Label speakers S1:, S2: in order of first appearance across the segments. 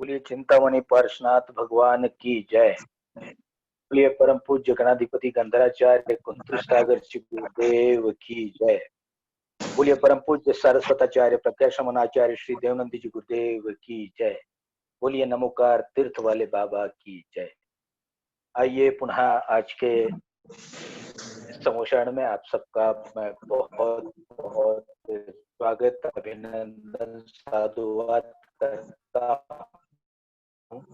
S1: बोलिए चिंतामणि पार्श्वनाथ भगवान की जय। बोलिए परम पूज्य गणाधिपति गंधराचार्य कुंतुष सागर गुरुदेव की जय। बोलिए परम पूज्य सरस्वताचार्य प्रकाशमनाचार्य श्री देवनंदी जी गुरुदेव की जय। बोलिए नमोकार तीर्थ वाले बाबा की जय। आइए पुनः आज के समोषण में आप सबका मैं बहुत बहुत स्वागत अभिनंदन साधुवाद करता हूँ।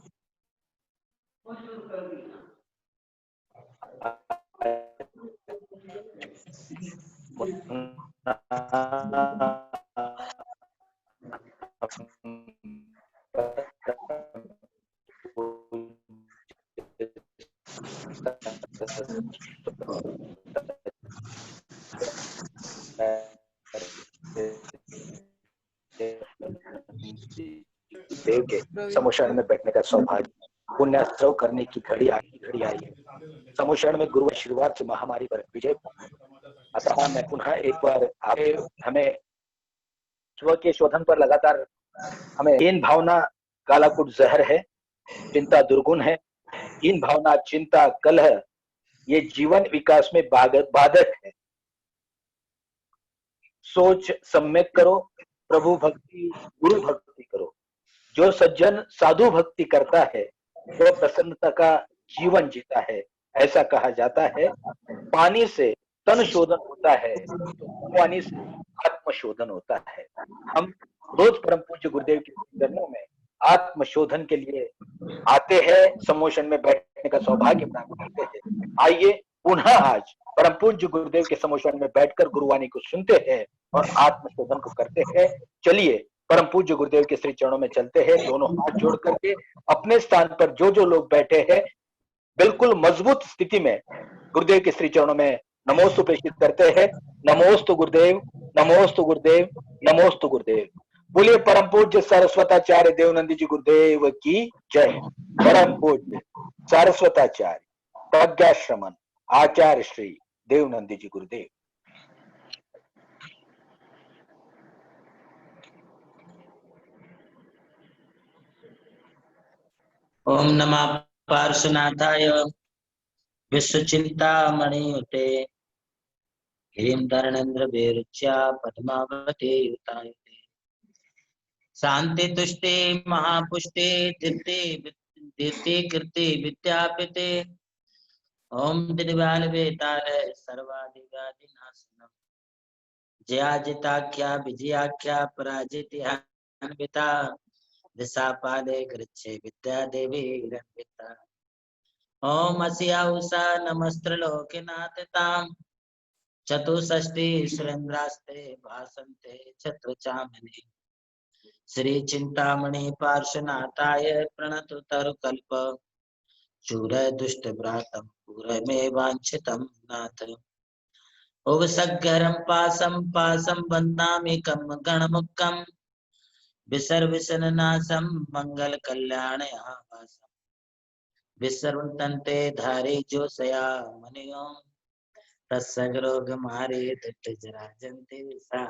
S1: देव के समोषण में बैठने का सौभाग्य पुण्याश्रव करने की घड़ी आई है। समोषण में गुरु आशीर्वाद से महामारी पर विजय। अतः मैं पुनः एक बार हमें स्व के शोधन पर लगातार हमें हीन भावना कालाकुट जहर है, चिंता दुर्गुण है। हीन भावना, चिंता, कलह ये जीवन विकास में बाधक है। सोच सम्यक करो, प्रभु भक्ति गुरु भक्ति करो। जो सज्जन साधु भक्ति करता है वह प्रसन्नता का जीवन जीता है। ऐसा कहा जाता है पानी से तन शोधन होता है तो पानी से आत्मशोधन होता है। हम रोज परम पूज्य गुरुदेव के चरणों में आत्मशोधन के लिए आते हैं, समोषण में बैठने का सौभाग्य प्राप्त करते हैं। आइए पुनः आज परम पूज्य गुरुदेव के समोषण में बैठकर गुरुवाणी को सुनते हैं और आत्मशोधन को करते हैं। चलिए परम पूज्य गुरुदेव के श्री चरणों में चलते हैं, दोनों हाथ जोड़ करके अपने स्थान पर जो लोग बैठे हैं बिल्कुल मजबूत स्थिति में गुरुदेव के श्री चरणों में नमोस्तु प्रेषित करते हैं। नमोस्तु गुरुदेव, नमोस्तु गुरुदेव, नमोस्तु गुरुदेव। बोलिए परम पूज्य सरस्वताचार्य देवनंदी जी गुरुदेव की जय। परम पूज्य सरस्वताचार्य प्रज्ञाश्रमण आचार्य श्री देवनंदी जी गुरुदेव।
S2: ओम नमः पार्श्वनाथाय विश्वचिंतामणियुते ह्रीं विरुच्या पद्मावते युतायुते शांति तुष्टे महापुष्टे दीप्ति कीर्ति विद्यापिते ओम दिव्याल वेतालय सर्वाधिव्याधिनाशनम जयाजिताख्या विजयाख्या पराजित्यान्विता दिशापाले गृच्छे विद्या देवी रन्विता ओम अस्या उषा नमस्त्रलोकनाथताम् चतुष्षष्टि सुरेन्द्रास्ते भासन्ते छत्रचामनि श्री चिंतामणि पार्श्वनाथाय प्रणतु तरुकल्प चूर दुष्ट व्रातम पूरमे वांछितम नाथ उवसग्गरं पासं वन्दामि कम गणमुक्कम विसर्विसन्नासं मंगल कल्याण आवासम विसर्वतन्ते धारे जो सया मनियों तत्सगरोग मारे दत्त जरा जंते सा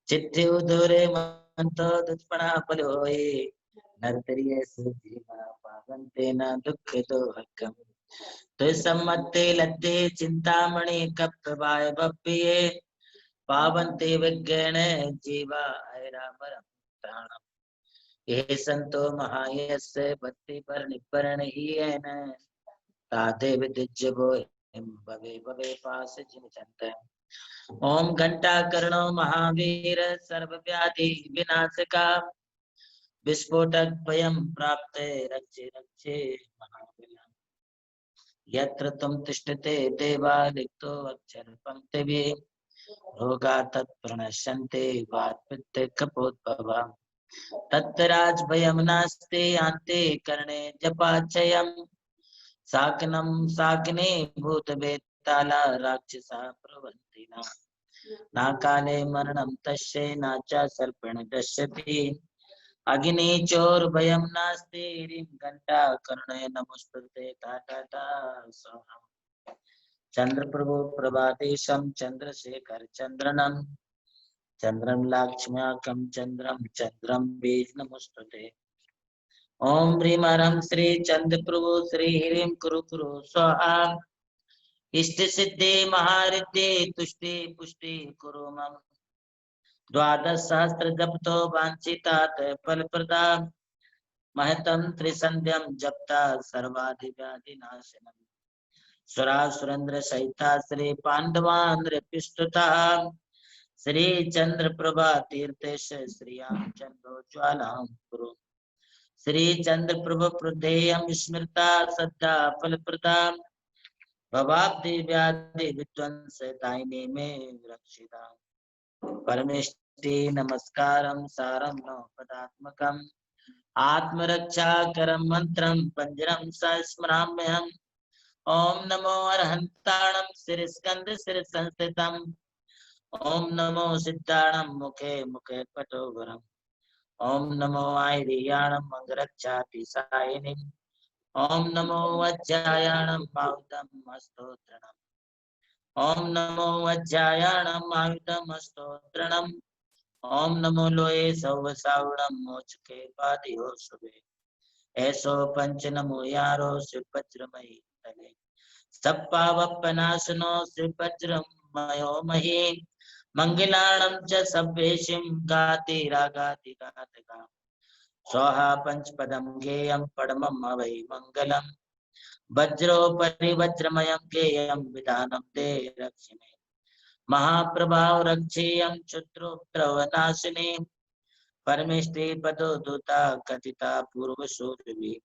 S2: चित्ते उदोरे मंतो दुष्पणा पलोए नरतरिये सुजीवा पावन्ते न दुख तो हक्कम तो सम्मते लद्दे चिंतामणि कप्रवाय बप्पिये पावन्ते विज्ञान जीवा ऐरावरम प्राणम ये संतो महायस्य भक्ति पर निपरण ही है न ताते विद्य गो भवे भवे पास जिन चंत ओम घंटा कर्णो महावीर सर्वव्याधि विनाशका विस्फोटक भयं प्राप्त रक्षे रक्षे महाबला यत्र तुम तिष्ठते देवा लिप्तो अक्षर पंक्तिभिः रोगा तत्प्रणश्यन्ते वात्पित्त कपोद्भवा तत्राज भयं नास्ते अन्ते कर्णे जपाचयम् साकिने भूत बेताला राक्षसा प्रवन्ति ना काले मरणं तस्य न च सर्पेण दश्यति अग्नि चोर भयं नास्ति ह्रीं घंटा कर्णे नमोस्तुते ता ता ता स्वाहा चंद्र प्रभु प्रभातेशं चंद्रशेखर चंद्रनं चंद्रं लाक्ष्म्याकं चंद्रं बीज नमोस्तुते ओम ह्रीम हरम श्री चंद्र प्रभु श्री ह्रीम कुरु कुरु स्वाहा। इष्ट सिद्धि महारिद्धि तुष्टि पुष्टि कुरु मम। द्वादश सहस्त्र जपतो वांछितात फल प्रदा। महतम त्रिसंध्यम जपता सर्वाधि व्याधि नाशनम। सुरा सुरेंद्र सहिता श्री पांडवांद्र पिष्टता। श्री चंद्र प्रभा तीर्थेश श्रियाम चंद्रो ज्वालाम कुरु। श्री चंद्र प्रभु प्रदेयम स्मृता सद्दा फल प्रदा। भवाब्दि व्याधि विध्वंस दायिने में रक्षिता। परमेष्टि नमस्कारम सारम नो पदात्मकम। आत्मरक्षा करम मंत्रम पंजरम संस्मराम्यहम्। ओम नमो अरहंताणं सिरस्कंद सिर संस्थितम्। ओम नमो सिद्धाणं मुखे मुखे पटोवरम्। ओम नमो आयर्याणं अंगरक्षाति सायिनीम्। ओम नमो वज्रायाणं मारुतम् स्तोत्रणम्। ओम नमो वज्रायाणं आयुधम् स्तोत्रणम्। ओम नमो लोये सौवसावणं मोचके पादियो शुभे। ऐसो पंच नमो यारो शिव वज्रमयी तले। सप्पावप्पनाशनो शिव वज्रमयो मही। मंगलाणं च सभ्येशिं गाति रागाति गातगा। स्वाहा पंचपदं गेयं परमं अवै मंगलम्। वज्रोपरि वज्रमयं गेयं विधानं ते रक्षिणे। महाप्रभाव रक्षेयं क्षुद्रोपद्रवनाशिनी। परमेष्टि पदो दूता कथिता पूर्वसूरिभिः।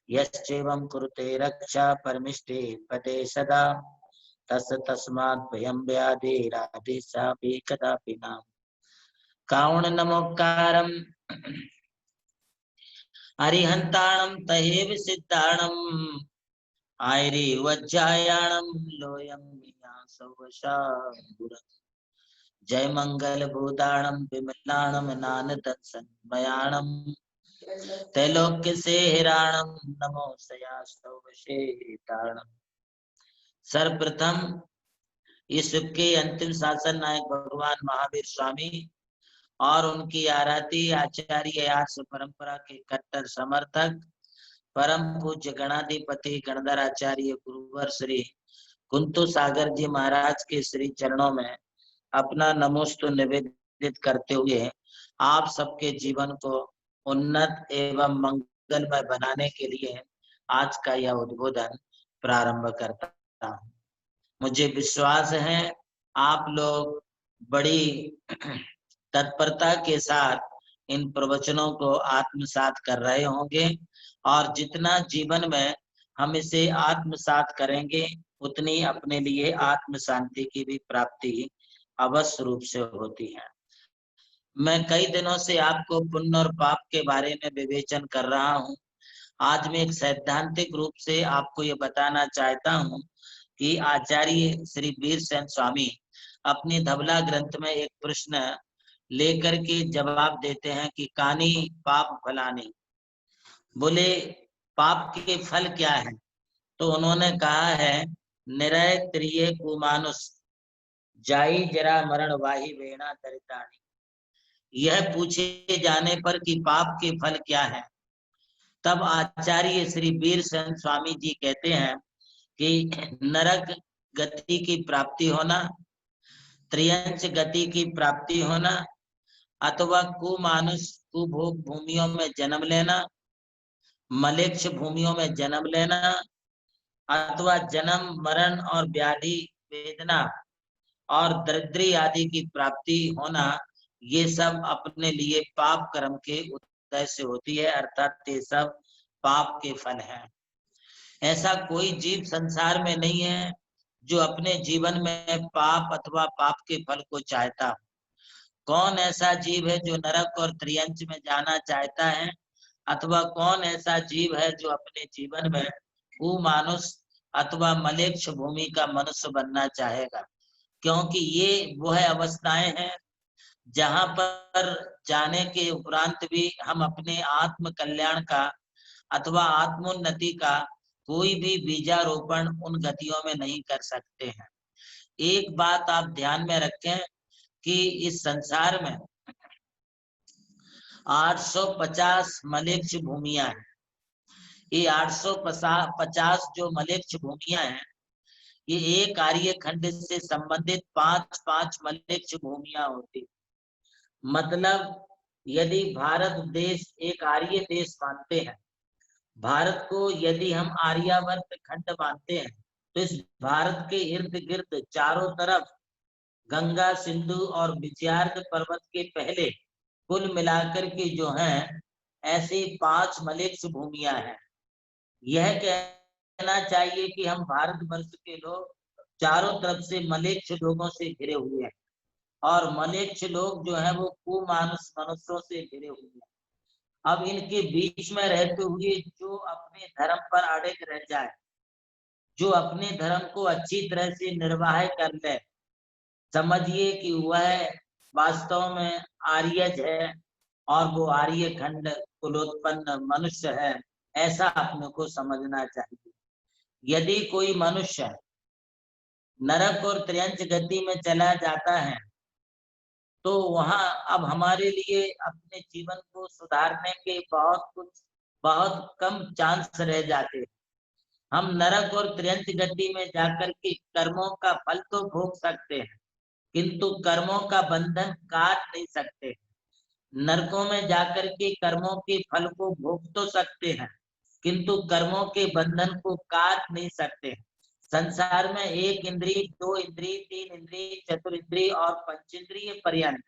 S2: यश्चैवं कुरुते रक्षा परमेष्टि पदे सदा। तस्मात् भयं व्याधिराधिशापि कदापि न। काउण नमोकारं अरिहंताणं तहेव सिद्धाणं। आयरी वज्रायाणं लोयं सवशांगुरम्। जय मंगल भूताणं विमलाणं नानदत्सन्मयाणं। त्रैलोक्य से हिराणं नमो सयास्तवशेताणम्। सर्वप्रथम इस युग के अंतिम शासन नायक भगवान महावीर स्वामी और उनकी आराधी आचार्य आर्ष परंपरा के कट्टर समर्थक परम पूज्य गणाधिपति गणधर आचार्य गुरुवर श्री कुंतु सागर जी महाराज के श्री चरणों में अपना नमोस्तु निवेदित करते हुए आप सबके जीवन को उन्नत एवं मंगलमय बनाने के लिए आज का यह उद्बोधन प्रारंभ करता हूँ। मुझे विश्वास है आप लोग बड़ी तत्परता के साथ इन प्रवचनों को आत्मसात कर रहे होंगे और जितना जीवन में हम इसे आत्मसात करेंगे उतनी अपने लिए आत्म शांति की भी प्राप्ति अवश्य रूप से होती है। मैं कई दिनों से आपको पुण्य और पाप के बारे में विवेचन कर रहा हूँ। आज मैं एक सैद्धांतिक रूप से आपको ये बताना चाहता हूँ कि आचार्य श्री वीरसेन स्वामी अपनी धवला ग्रंथ में एक प्रश्न लेकर के जवाब देते हैं कि कानी पाप फलानी। बोले पाप के फल क्या है? तो उन्होंने कहा है निरय त्रिये कुमानुष जाई जरा मरण वाही वेणा दरितानी। यह पूछे जाने पर कि पाप के फल क्या है, तब आचार्य श्री वीरसेन स्वामी जी कहते हैं कि नरक गति की प्राप्ति होना, त्रियंच गति की प्राप्ति होना, अथवा कुमानुष कुभोग भूमियों में जन्म लेना, मलेच्छ भूमियों में जन्म लेना, अथवा जन्म मरण और व्याधि वेदना और दरिद्री आदि की प्राप्ति होना, ये सब अपने लिए पाप कर्म के उदय से होती है, अर्थात ये सब पाप के फल हैं। ऐसा कोई जीव संसार में नहीं है जो अपने जीवन में पाप अथवा पाप के फल को चाहता हो। कौन ऐसा जीव है जो नरक और त्रियंच में जाना चाहता है, अथवा कौन ऐसा जीव है जो अपने जीवन में कुमानुष अथवा मलेच्छ भूमि का मनुष्य बनना चाहेगा? क्योंकि ये वह अवस्थाएं हैं जहां पर जाने के उपरांत भी हम अपने आत्म कल्याण का अथवा आत्मोन्नति का कोई भी बीजारोपण उन गतियों में नहीं कर सकते हैं। एक बात आप ध्यान में रखें कि इस संसार में 850 मलेच्छ भूमियां हैं। ये 850 जो मलेच्छ भूमियां हैं, ये एक आर्य खंड से संबंधित 5-5 मलेच्छ भूमियां होती। मतलब यदि भारत देश एक आर्य देश मानते हैं, भारत को यदि हम आर्यावर्त खंड मानते हैं, तो इस भारत के इर्द गिर्द चारों तरफ गंगा, सिंधु और विजयार्ध पर्वत के पहले कुल मिलाकर के जो हैं ऐसी 5 मलेच्छ भूमियां हैं। यह कहना चाहिए कि हम भारतवर्ष के लोग चारों तरफ से मलेच्छ लोगों से घिरे हुए हैं, और मलेच्छ लोग जो है वो कुमानुष मनुष्यों से घिरे हुए हैं। अब इनके बीच में रहते हुए जो अपने धर्म पर अड़िग रह जाए, जो अपने धर्म को अच्छी तरह से निर्वाह कर ले, समझिए कि वह वास्तव में आर्यज है और वो आर्य खंड कुलोत्पन्न मनुष्य है, ऐसा अपने को समझना चाहिए। यदि कोई मनुष्य नरक और त्रियंच गति में चला जाता है, तो वहां अब हमारे लिए अपने जीवन को सुधारने के बहुत कम चांस रह जाते हैं। हम नरक और त्रियंच गति में जाकर के कर्मों का फल तो भोग सकते हैं, किंतु कर्मों का बंधन काट नहीं सकते। नरकों में जाकर के कर्मों के फल को भोग तो सकते हैं, किंतु कर्मों के बंधन को काट नहीं सकते। संसार में 1 इंद्रिय, 2 इंद्रिय, 3 इंद्रिय, चतुरिंद्रिय और पंचेंद्रिय पर्यंत,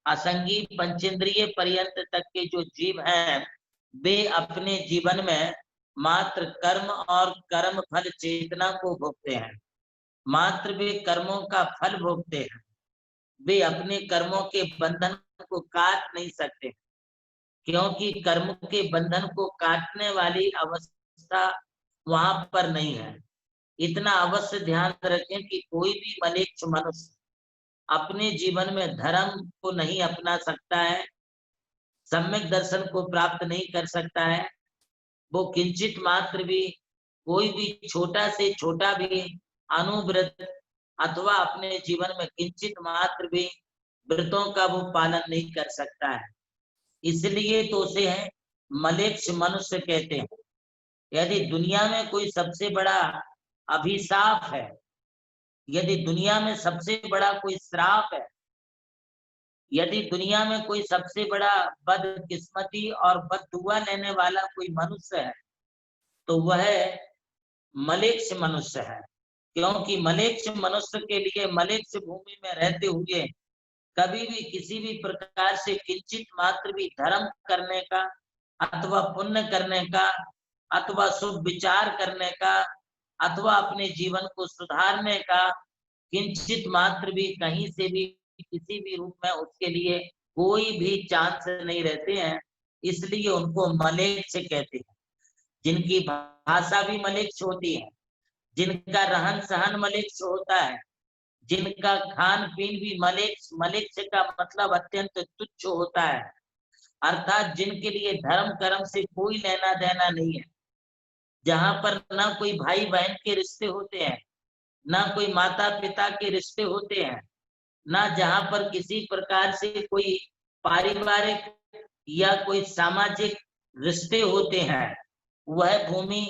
S2: असंगी पंचेंद्रिय पर्यंत तक के जो जीव हैं, वे अपने जीवन में मात्र कर्म और कर्म फल चेतना को भोगते हैं। मात्र वे कर्मों का फल भोगते हैं, वे अपने कर्मों के बंधन को काट नहीं सकते, क्योंकि कर्म के बंधन को काटने वाली अवस्था वहां पर नहीं है। इतना अवश्य ध्यान रखें कि कोई भी मलेच्छ मनुष्य अपने जीवन में धर्म को नहीं अपना सकता है, सम्यक दर्शन को प्राप्त नहीं कर सकता है। वो किंचित मात्र भी, कोई भी छोटा से छोटा भी अनुव्रत अथवा अपने जीवन में किंचित मात्र भी व्रतों का वो पालन नहीं कर सकता है। इसलिए तो उसे है मलेच्छ मनुष्य कहते हैं। यदि दुनिया में कोई सबसे बड़ा अभिशाप है, यदि दुनिया में सबसे बड़ा कोई श्राप है, यदि दुनिया में कोई सबसे बड़ा बदकिस्मती और बददुआ लेने वाला कोई मनुष्य है, तो वह मलेच्छ मनुष्य है। क्योंकि मलेच्छ मनुष्य के लिए मलेच्छ भूमि में रहते हुए कभी भी किसी भी प्रकार से किंचित मात्र भी धर्म करने का अथवा पुण्य करने का अथवा शुभ विचार करने का अथवा अपने जीवन को सुधारने का किंचित मात्र भी कहीं से भी किसी भी रूप में उसके लिए कोई भी चांस नहीं रहते हैं। इसलिए उनको मलेच्छ कहते हैं। जिनकी भाषा भी मलेच्छ होती है, जिनका रहन सहन मलेच्छ होता है, जिनका खान पीन भी मलेच्छ, मलेच्छ का मतलब अत्यंत तुच्छ होता है, अर्थात जिनके लिए धर्म कर्म से कोई लेना देना नहीं है, जहां पर ना कोई भाई बहन के रिश्ते होते हैं, ना कोई माता पिता के रिश्ते होते हैं, ना जहां पर किसी प्रकार से कोई पारिवारिक या कोई सामाजिक रिश्ते होते हैं, वह भूमि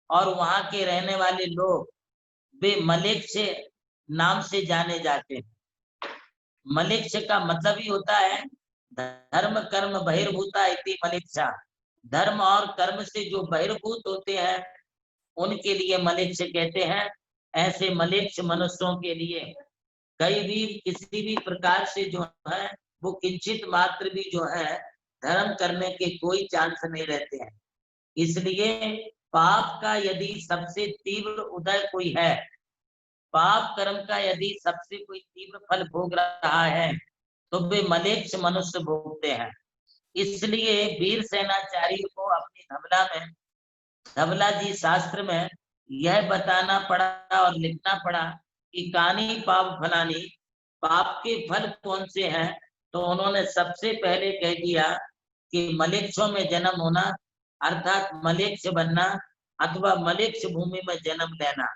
S2: और वहां के रहने वाले लोग वे मलेच्छ नाम से जाने जाते हैं। मलेच्छ का मतलब ही होता है धर्म कर्म बहिर्भूता इति मलेच्छा। धर्म और कर्म से जो बहिर्भूत होते हैं उनके लिए मलेच्छ कहते हैं। ऐसे मलेच्छ मनुष्यों के लिए कई भी किसी भी प्रकार से जो है वो किंचित मात्र भी जो है धर्म करने के कोई चांस नहीं रहते हैं। इसलिए पाप का यदि सबसे तीव्र उदय कोई है, पाप कर्म का यदि सबसे कोई तीव्र फल भोग रहा है, तो वे मलेच्छ मनुष्य भोगते हैं। इसलिए वीर सेनाचार्य को अपनी धवला में, धवला जी शास्त्र में यह बताना पड़ा और लिखना पड़ा कि कानी पाप फलानी, पाप के फल कौन से हैं। तो उन्होंने सबसे पहले कह दिया कि मलेच्छों में जन्म होना, अर्थात मलेच्छ बनना अथवा मलेच्छ भूमि में जन्म लेना।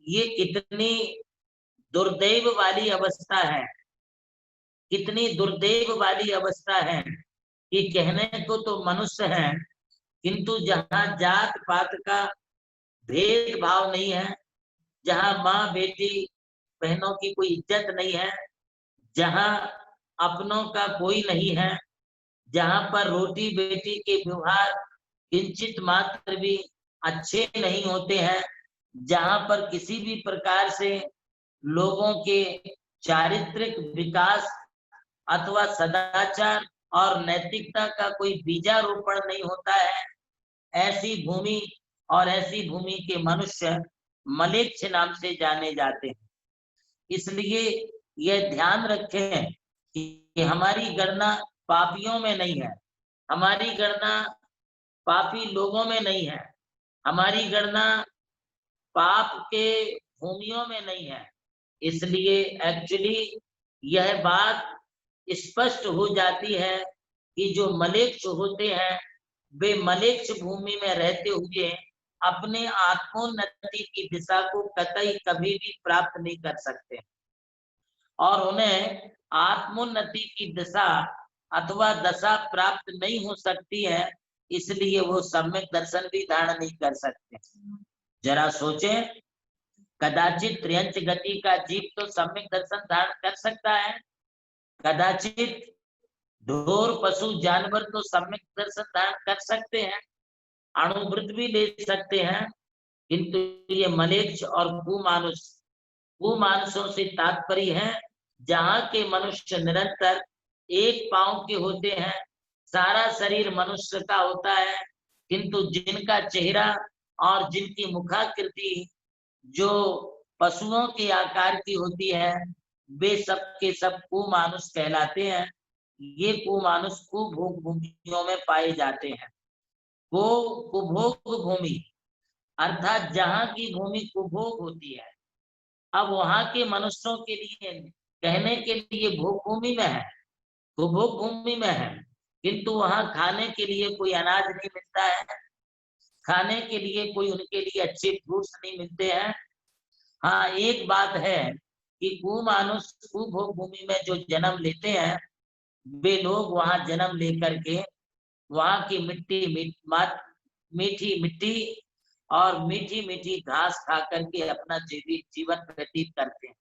S2: ये कितनी दुर्दैव वाली अवस्था है, कितनी दुर्दैव वाली अवस्था है कि कहने को तो मनुष्य है, किंतु जहाँ जात पात का भेदभाव नहीं है, जहाँ माँ बेटी बहनों की कोई इज्जत नहीं है, जहाँ अपनों का कोई नहीं है, जहाँ पर रोटी बेटी के व्यवहार किंचित मात्र भी अच्छे नहीं होते हैं, जहाँ पर किसी भी प्रकार से लोगों के चारित्रिक विकास अथवा सदाचार और नैतिकता का कोई बीजारोपण नहीं होता है, ऐसी भूमि और ऐसी भूमि के मनुष्य मलेच्छ नाम से जाने जाते हैं। इसलिए यह ध्यान रखें कि हमारी गणना पापियों में नहीं है, हमारी गणना पापी लोगों में नहीं है, हमारी गणना पाप के भूमियों में नहीं है। इसलिए एक्चुअली यह बात स्पष्ट हो जाती है कि जो मलेच्छ होते हैं वे मलेच्छ भूमि में रहते हुए अपने आत्मोन्नति की दिशा को कतई कभी भी प्राप्त नहीं कर सकते, और उन्हें आत्मोन्नति की दिशा अथवा दशा प्राप्त नहीं हो सकती है, इसलिए वो सम्यक दर्शन भी धारण नहीं कर सकते। जरा सोचें, कदाचित त्र्यंच गति का जीव तो सम्यक दर्शन धारण कर सकता है, कदाचित ढोर पशु जानवर तो सम्यक दर्शन धारण कर सकते हैं, अणुव्रत भी ले सकते हैं, किंतु ये मलेच्छ और कुमानुषों से तात्पर्य है जहाँ के मनुष्य निरंतर एक पांव के होते हैं, सारा शरीर मनुष्य का होता है, किंतु जिनका चेहरा और जिनकी मुखाकृति जो पशुओं के आकार की होती है, वे सब के सब कुमानुष कहलाते हैं। ये कुमानुष कुभोग भूमियों में पाए जाते हैं। कुभोग भूमि अर्थात जहाँ की भूमि कुभोग होती है, अब वहां के मनुष्यों के लिए कहने के लिए भोग भूमि में है, कुभोग भूमि में है, किंतु वहां खाने के लिए कोई अनाज नहीं मिलता है, खाने के लिए कोई उनके लिए अच्छे फ्रूट्स नहीं मिलते हैं। हाँ, एक बात है कि कुमानुष कुभोग भूमि में जो जन्म लेते हैं, वे लोग वहां जन्म लेकर के वहां की मीठी मिट्टी और मीठी मीठी घास खा करके अपना जीवन व्यतीत करते हैं।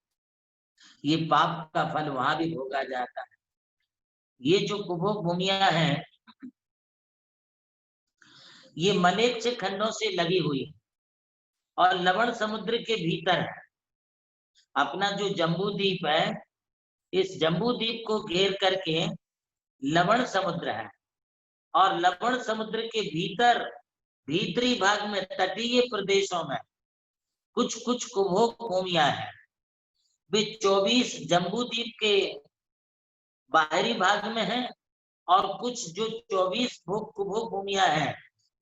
S2: ये पाप का फल वहां भी भोगा जाता है। ये जो कुभोग भूमियां हैं, ये मलेच्छ खंडों से लगी हुई और लवण समुद्र के भीतर है। अपना जो जम्बू द्वीप है, इस जम्बू द्वीप को घेर करके लवण समुद्र है, और लवण समुद्र के भीतर भीतरी भाग में तटीय प्रदेशों में कुछ कुछ कुभोग भूमियां हैं। वे 24 जम्बू द्वीप के बाहरी भाग में हैं, और कुछ जो 24 कुभोग भूमियां हैं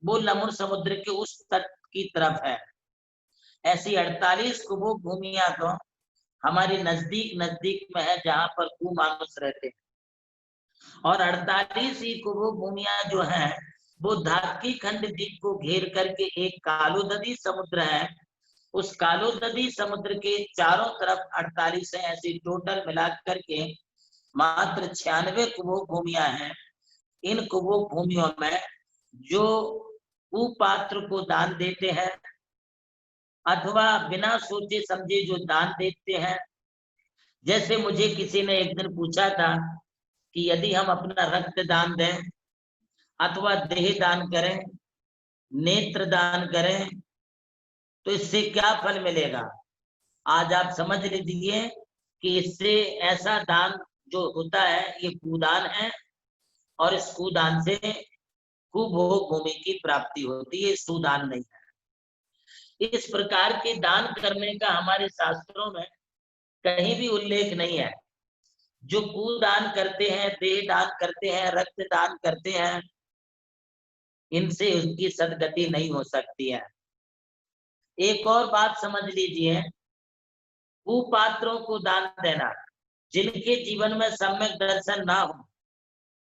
S2: वो लवण समुद्र के उस तट की तरफ है। ऐसी 48 कुभोग भूमियां तो हमारे नजदीक में है, जहां पर कुमानुष रहते हैं, और 48 ही कुभोग भूमियां जो हैं वो धाकी खंड द्वीप को घेर करके एक कालोदधी समुद्र है। उस कालोदधी समुद्र के चारों तरफ 48 है, ऐसी टोटल मिलाकर के मात्र 96 कुभोग भूमियां हैं। इन कुभोग भूमियों में जो कुपात्र को दान देते हैं अथवा बिना सोचे समझे जो दान देते हैं, जैसे मुझे किसी ने एक दिन पूछा था कि यदि हम अपना रक्त दान दें अथवा देह दान करें, नेत्र दान करें, तो इससे क्या फल मिलेगा। आज आप समझ लीजिए कि इससे ऐसा दान जो होता है ये कुदान है, और इस कुदान से कुभोग भूमि की प्राप्ति होती है, सुदान नहीं है। इस प्रकार के दान करने का हमारे शास्त्रों में कहीं भी उल्लेख नहीं है। जो कुदान करते हैं, देह दान करते हैं, रक्त दान करते हैं, इनसे उसकी सदगति नहीं हो सकती है। एक और बात समझ लीजिए, कुपात्रों को दान देना, जिनके जीवन में सम्यक दर्शन ना हो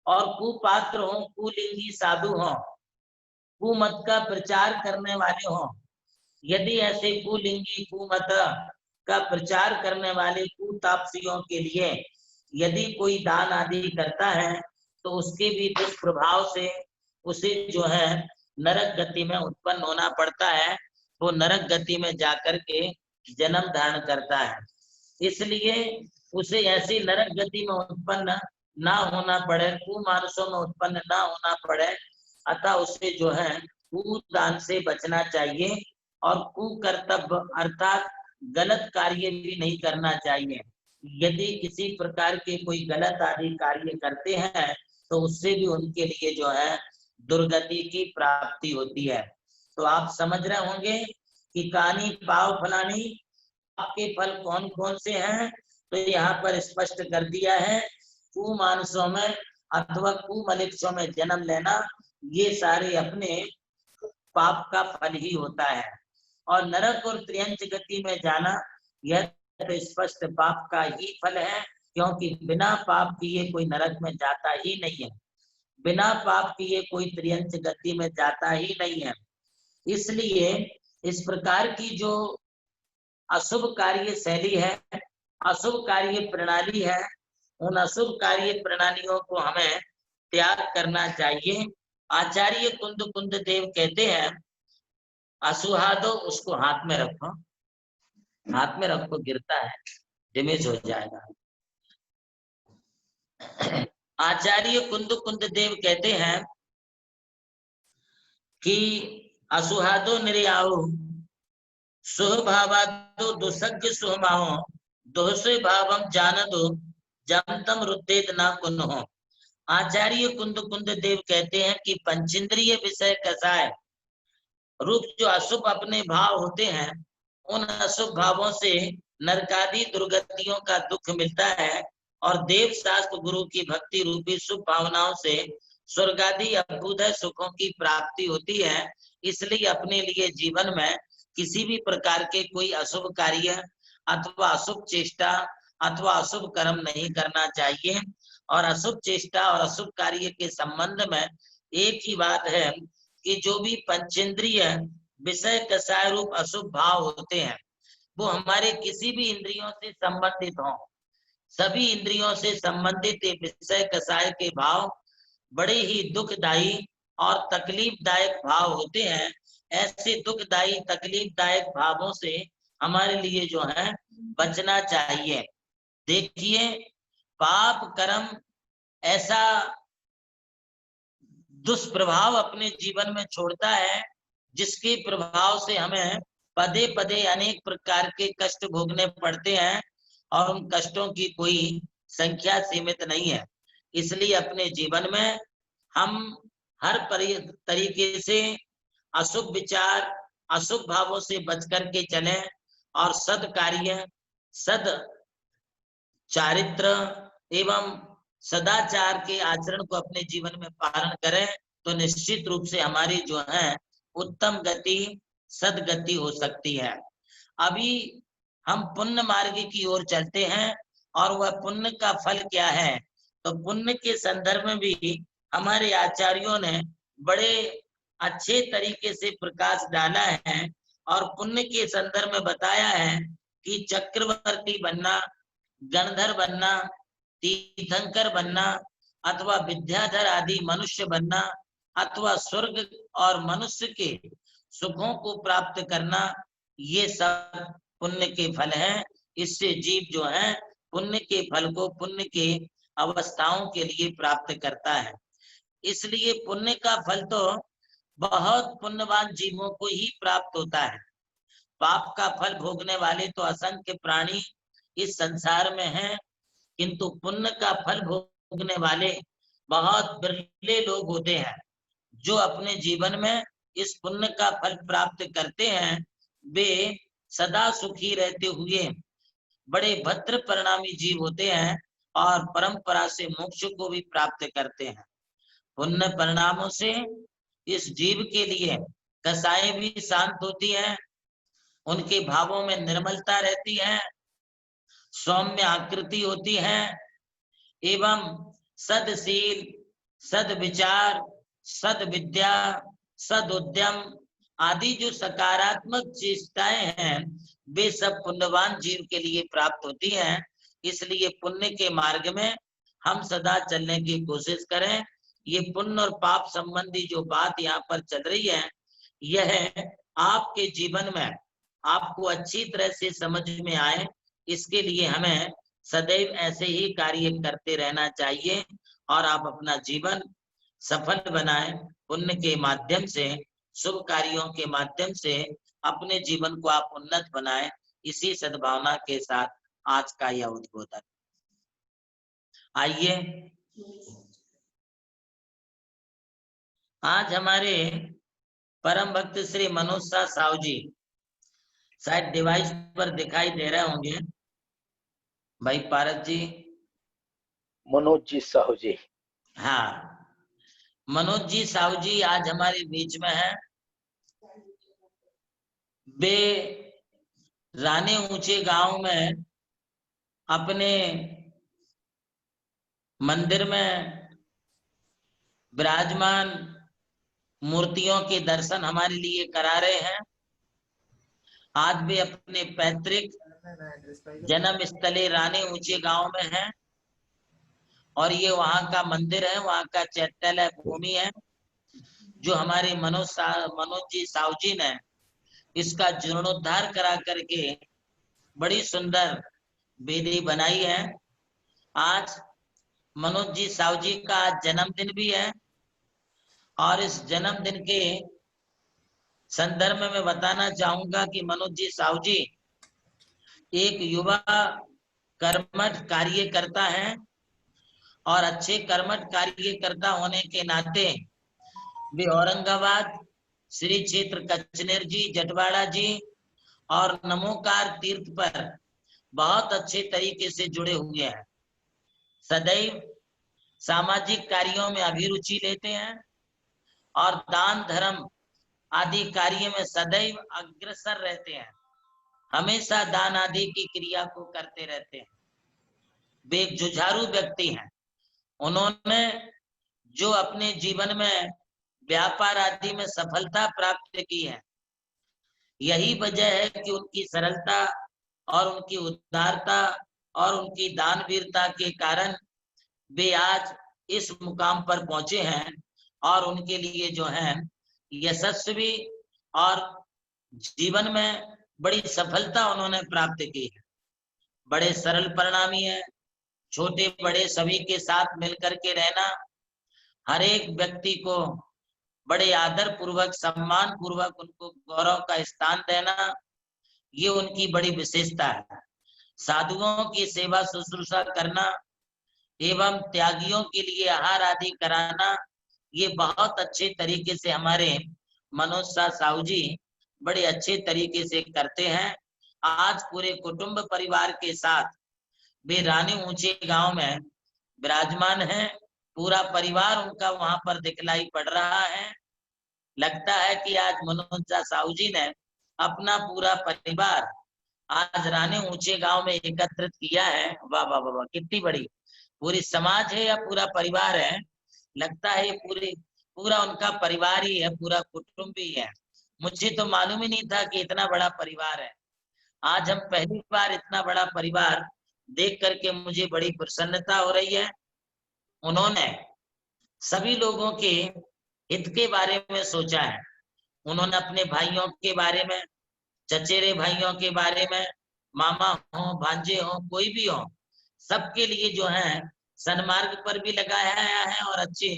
S2: और कुपात्र हो, कुलिंगी साधु हो, कुमत का प्रचार करने वाले हो, यदि ऐसे कुलिंगी कुमत का प्रचार करने वाले कुतापसियों के लिए यदि कोई दान आदि करता है तो उसके भी दुष्प्रभाव से उसे जो है नरक गति में उत्पन्न होना पड़ता है। वो नरक गति में जाकर के जन्म धारण करता है। इसलिए उसे ऐसी नरक गति में उत्पन्न ना होना पड़े, कुमानुषों में उत्पन्न ना होना पड़े, अतः उसे जो है कुदान से बचना चाहिए और कुकर्तव्य अर्थात गलत कार्य भी नहीं करना चाहिए। यदि किसी प्रकार के कोई गलत आदि कार्य करते हैं तो उससे भी उनके लिए जो है दुर्गति की प्राप्ति होती है। तो आप समझ रहे होंगे कि कानी पाव फलानी आपके फल कौन कौन से हैं। तो यहाँ पर स्पष्ट कर दिया है, कुमानसों में अथवा कुमलिक्षों में जन्म लेना ये सारे अपने पाप का फल ही होता है। और नरक और त्रियंच गति में जाना यह तो स्पष्ट पाप का ही फल है, क्योंकि बिना पाप किए कोई नरक में जाता ही नहीं है, बिना पाप किए कोई त्रियंच गति में जाता ही नहीं है। इसलिए इस प्रकार की जो अशुभ कार्य शैली है, अशुभ कार्य प्रणाली है, उन अशुभ कार्य प्रणालियों को हमें त्याग करना चाहिए। आचार्य कुंद कुंद देव कहते हैं, असुहादो उसको हाथ में रखो, हाथ में रखो, गिरता है, डैमेज हो जाएगा। आचार्य कुंद कुंद देव कहते हैं कि असुहादो निर्याहु सुभावादो दुसज्ज सुहमाहो दोषे भावम जानदो जमतम रुद्देद ना कुन्हो। आचार्य कुंद कुंद देव कहते हैं कि पंचेंद्रिय विषय कसाय रूप जो अशुभ अपने भाव होते हैं, उन अशुभ भावों से नरकादि दुर्गतियों का दुख मिलता है और देव शास्त्र गुरु की भक्ति रूपी शुभ भावनाओं से स्वर्गादि अभ्युदय सुखों की प्राप्ति होती है। इसलिए अपने लिए जीवन में किसी भी प्रकार के कोई अशुभ कार्य अथवा अशुभ चेष्टा अथवा अशुभ कर्म नहीं करना चाहिए। और अशुभ चेष्टा और अशुभ कार्य के संबंध में एक ही बात है कि जो भी पंचेंद्रिय विषय कसाय रूप अशुभ भाव होते हैं, वो हमारे किसी भी इंद्रियों से संबंधित हों, सभी इंद्रियों से संबंधित विषय कसाय के भाव बड़े ही दुखदायी और तकलीफदायक भाव होते हैं। ऐसे दुखदायी तकलीफदायक भावों से हमारे लिए जो है बचना चाहिए। देखिए, पाप कर्म ऐसा दुष्प्रभाव अपने जीवन में छोड़ता है जिसके प्रभाव से हमें पदे पदे अनेक प्रकार के कष्ट भोगने पड़ते हैं और उन कष्टों की कोई संख्या सीमित नहीं है। इसलिए अपने जीवन में हम हर तरीके से अशुभ विचार अशुभ भावों से बच करके चलें और सद कार्य सद चारित्र एवं सदाचार के आचरण को अपने जीवन में पालन करें तो निश्चित रूप से हमारी जो है उत्तम गति सदगति हो सकती है। अभी हम पुण्य मार्ग की ओर चलते हैं और वह पुण्य का फल क्या है, तो पुण्य के संदर्भ में भी हमारे आचार्यों ने बड़े अच्छे तरीके से प्रकाश डाला है और पुण्य के संदर्भ में बताया है कि चक्रवर्ती बनना, गणधर बनना, तीर्थंकर बनना अथवा विद्याधर आदि मनुष्य बनना अथवा स्वर्ग और मनुष्य के सुखों को प्राप्त करना, ये सब पुण्य के फल हैं। इससे जीव जो है पुण्य के फल को पुण्य के अवस्थाओं के लिए प्राप्त करता है। इसलिए पुण्य का फल तो बहुत पुण्यवान जीवों को ही प्राप्त होता है। पाप का फल भोगने वाले तो असंख्य प्राणी इस संसार में हैं, किंतु पुण्य का फल भोगने वाले बहुत बिरले लोग होते हैं। जो अपने जीवन में इस पुण्य का फल प्राप्त करते हैं वे सदा सुखी रहते हुए बड़े भद्र परिणामी जीव होते हैं और परंपरा से मोक्ष को भी प्राप्त करते हैं। पुण्य परिणामों से इस जीव के लिए कसाएं भी शांत होती हैं, उनके भावों में निर्मलता रहती है, सौम्य आकृति होती है एवं सदशील सदविचार सदविद्या सदउद्यम आदि जो सकारात्मक चेष्टाएं हैं वे सब पुण्यवान जीव के लिए प्राप्त होती हैं। इसलिए पुण्य के मार्ग में हम सदा चलने की कोशिश करें। ये पुण्य और पाप संबंधी जो बात यहाँ पर चल रही है, यह आपके जीवन में आपको अच्छी तरह से समझ में आए, इसके लिए हमें सदैव ऐसे ही कार्य करते रहना चाहिए और आप अपना जीवन सफल बनाएं। पुण्य के माध्यम से, शुभ कार्यों के माध्यम से अपने जीवन को आप उन्नत बनाएं। इसी सद्भावना के साथ आज का यह उद्बोधन। आइए, आज हमारे परम भक्त श्री मनोज शाह साहू जी, शायद डिवाइस पर दिखाई दे रहे होंगे भाई पारस जी।
S1: मनोज जी साहू जी।
S2: हाँ, मनोज जी साहू जी आज हमारे बीच में है। वे रानी ऊंचे गांव में अपने मंदिर में विराजमान मूर्तियों के दर्शन हमारे लिए करा रहे हैं। आज वे अपने पैतृक जन्म स्थले रानी ऊंचे गांव में हैं और ये वहां का मंदिर है, वहां का चैत्यालय भूमि है, जो हमारे मनोज जी साहू जी ने इसका जीर्णोद्धार करा करके बड़ी सुंदर वेदी बनाई है। आज मनोज जी साहू जी का जन्मदिन भी है और इस जन्मदिन के संदर्भ में मैं बताना चाहूंगा कि मनोज जी साहू जी एक युवा कर्मठ कार्यकर्ता है और अच्छे कर्मठ कार्यकर्ता होने के नाते वे औरंगाबाद श्री क्षेत्र कचनेर जी, जटवाड़ा जी और नमोकार तीर्थ पर बहुत अच्छे तरीके से जुड़े हुए हैं। सदैव सामाजिक कार्यों में अभिरुचि लेते हैं और दान धर्म आदि कार्य में सदैव अग्रसर रहते हैं। हमेशा दान आदि की क्रिया को करते रहते हैं। वे एक जुझारू व्यक्ति हैं। उन्होंने जो अपने जीवन में व्यापार आदि में सफलता प्राप्त की है, यही वजह है कि उनकी सरलता और उनकी उदारता और उनकी दानवीरता के कारण वे आज इस मुकाम पर पहुंचे हैं और उनके लिए जो है यशस्वी और जीवन में बड़ी सफलता उन्होंने प्राप्त की है। बड़े सरल परिणामी है, छोटे बड़े सभी के साथ मिलकर के रहना, हर एक व्यक्ति को बड़े आदर पूर्वक, सम्मान पूर्वक उनको गौरव का स्थान देना, ये उनकी बड़ी विशेषता है। साधुओं की सेवा शुश्रूषा करना एवं त्यागियों के लिए आहार आदि कराना, ये बहुत अच्छे तरीके से हमारे मनोज शाह साहू जी बड़े अच्छे तरीके से करते हैं। आज पूरे कुटुंब परिवार के साथ वे रानी ऊंचे गांव में विराजमान हैं। पूरा परिवार उनका वहां पर दिखलाई पड़ रहा है। लगता है कि आज मनोज शाह साहू जी ने अपना पूरा परिवार आज रानी ऊंचे गांव में एकत्रित किया है। वाह वाह वाह, कितनी बड़ी पूरी समाज है या पूरा परिवार है। लगता है ये पूरा उनका परिवार ही है, पूरा कुटुंब ही है। मुझे तो मालूम ही नहीं था कि इतना बड़ा परिवार है। आज हम पहली बार इतना बड़ा परिवार देख करके मुझे बड़ी प्रसन्नता हो रही है। उन्होंने सभी लोगों के हित के बारे में सोचा है। उन्होंने अपने भाइयों के बारे में, चचेरे भाइयों के बारे में, मामा हो, भांजे हो, कोई भी हो, सबके लिए जो है सन्मार्ग पर भी लगाया है और अच्छे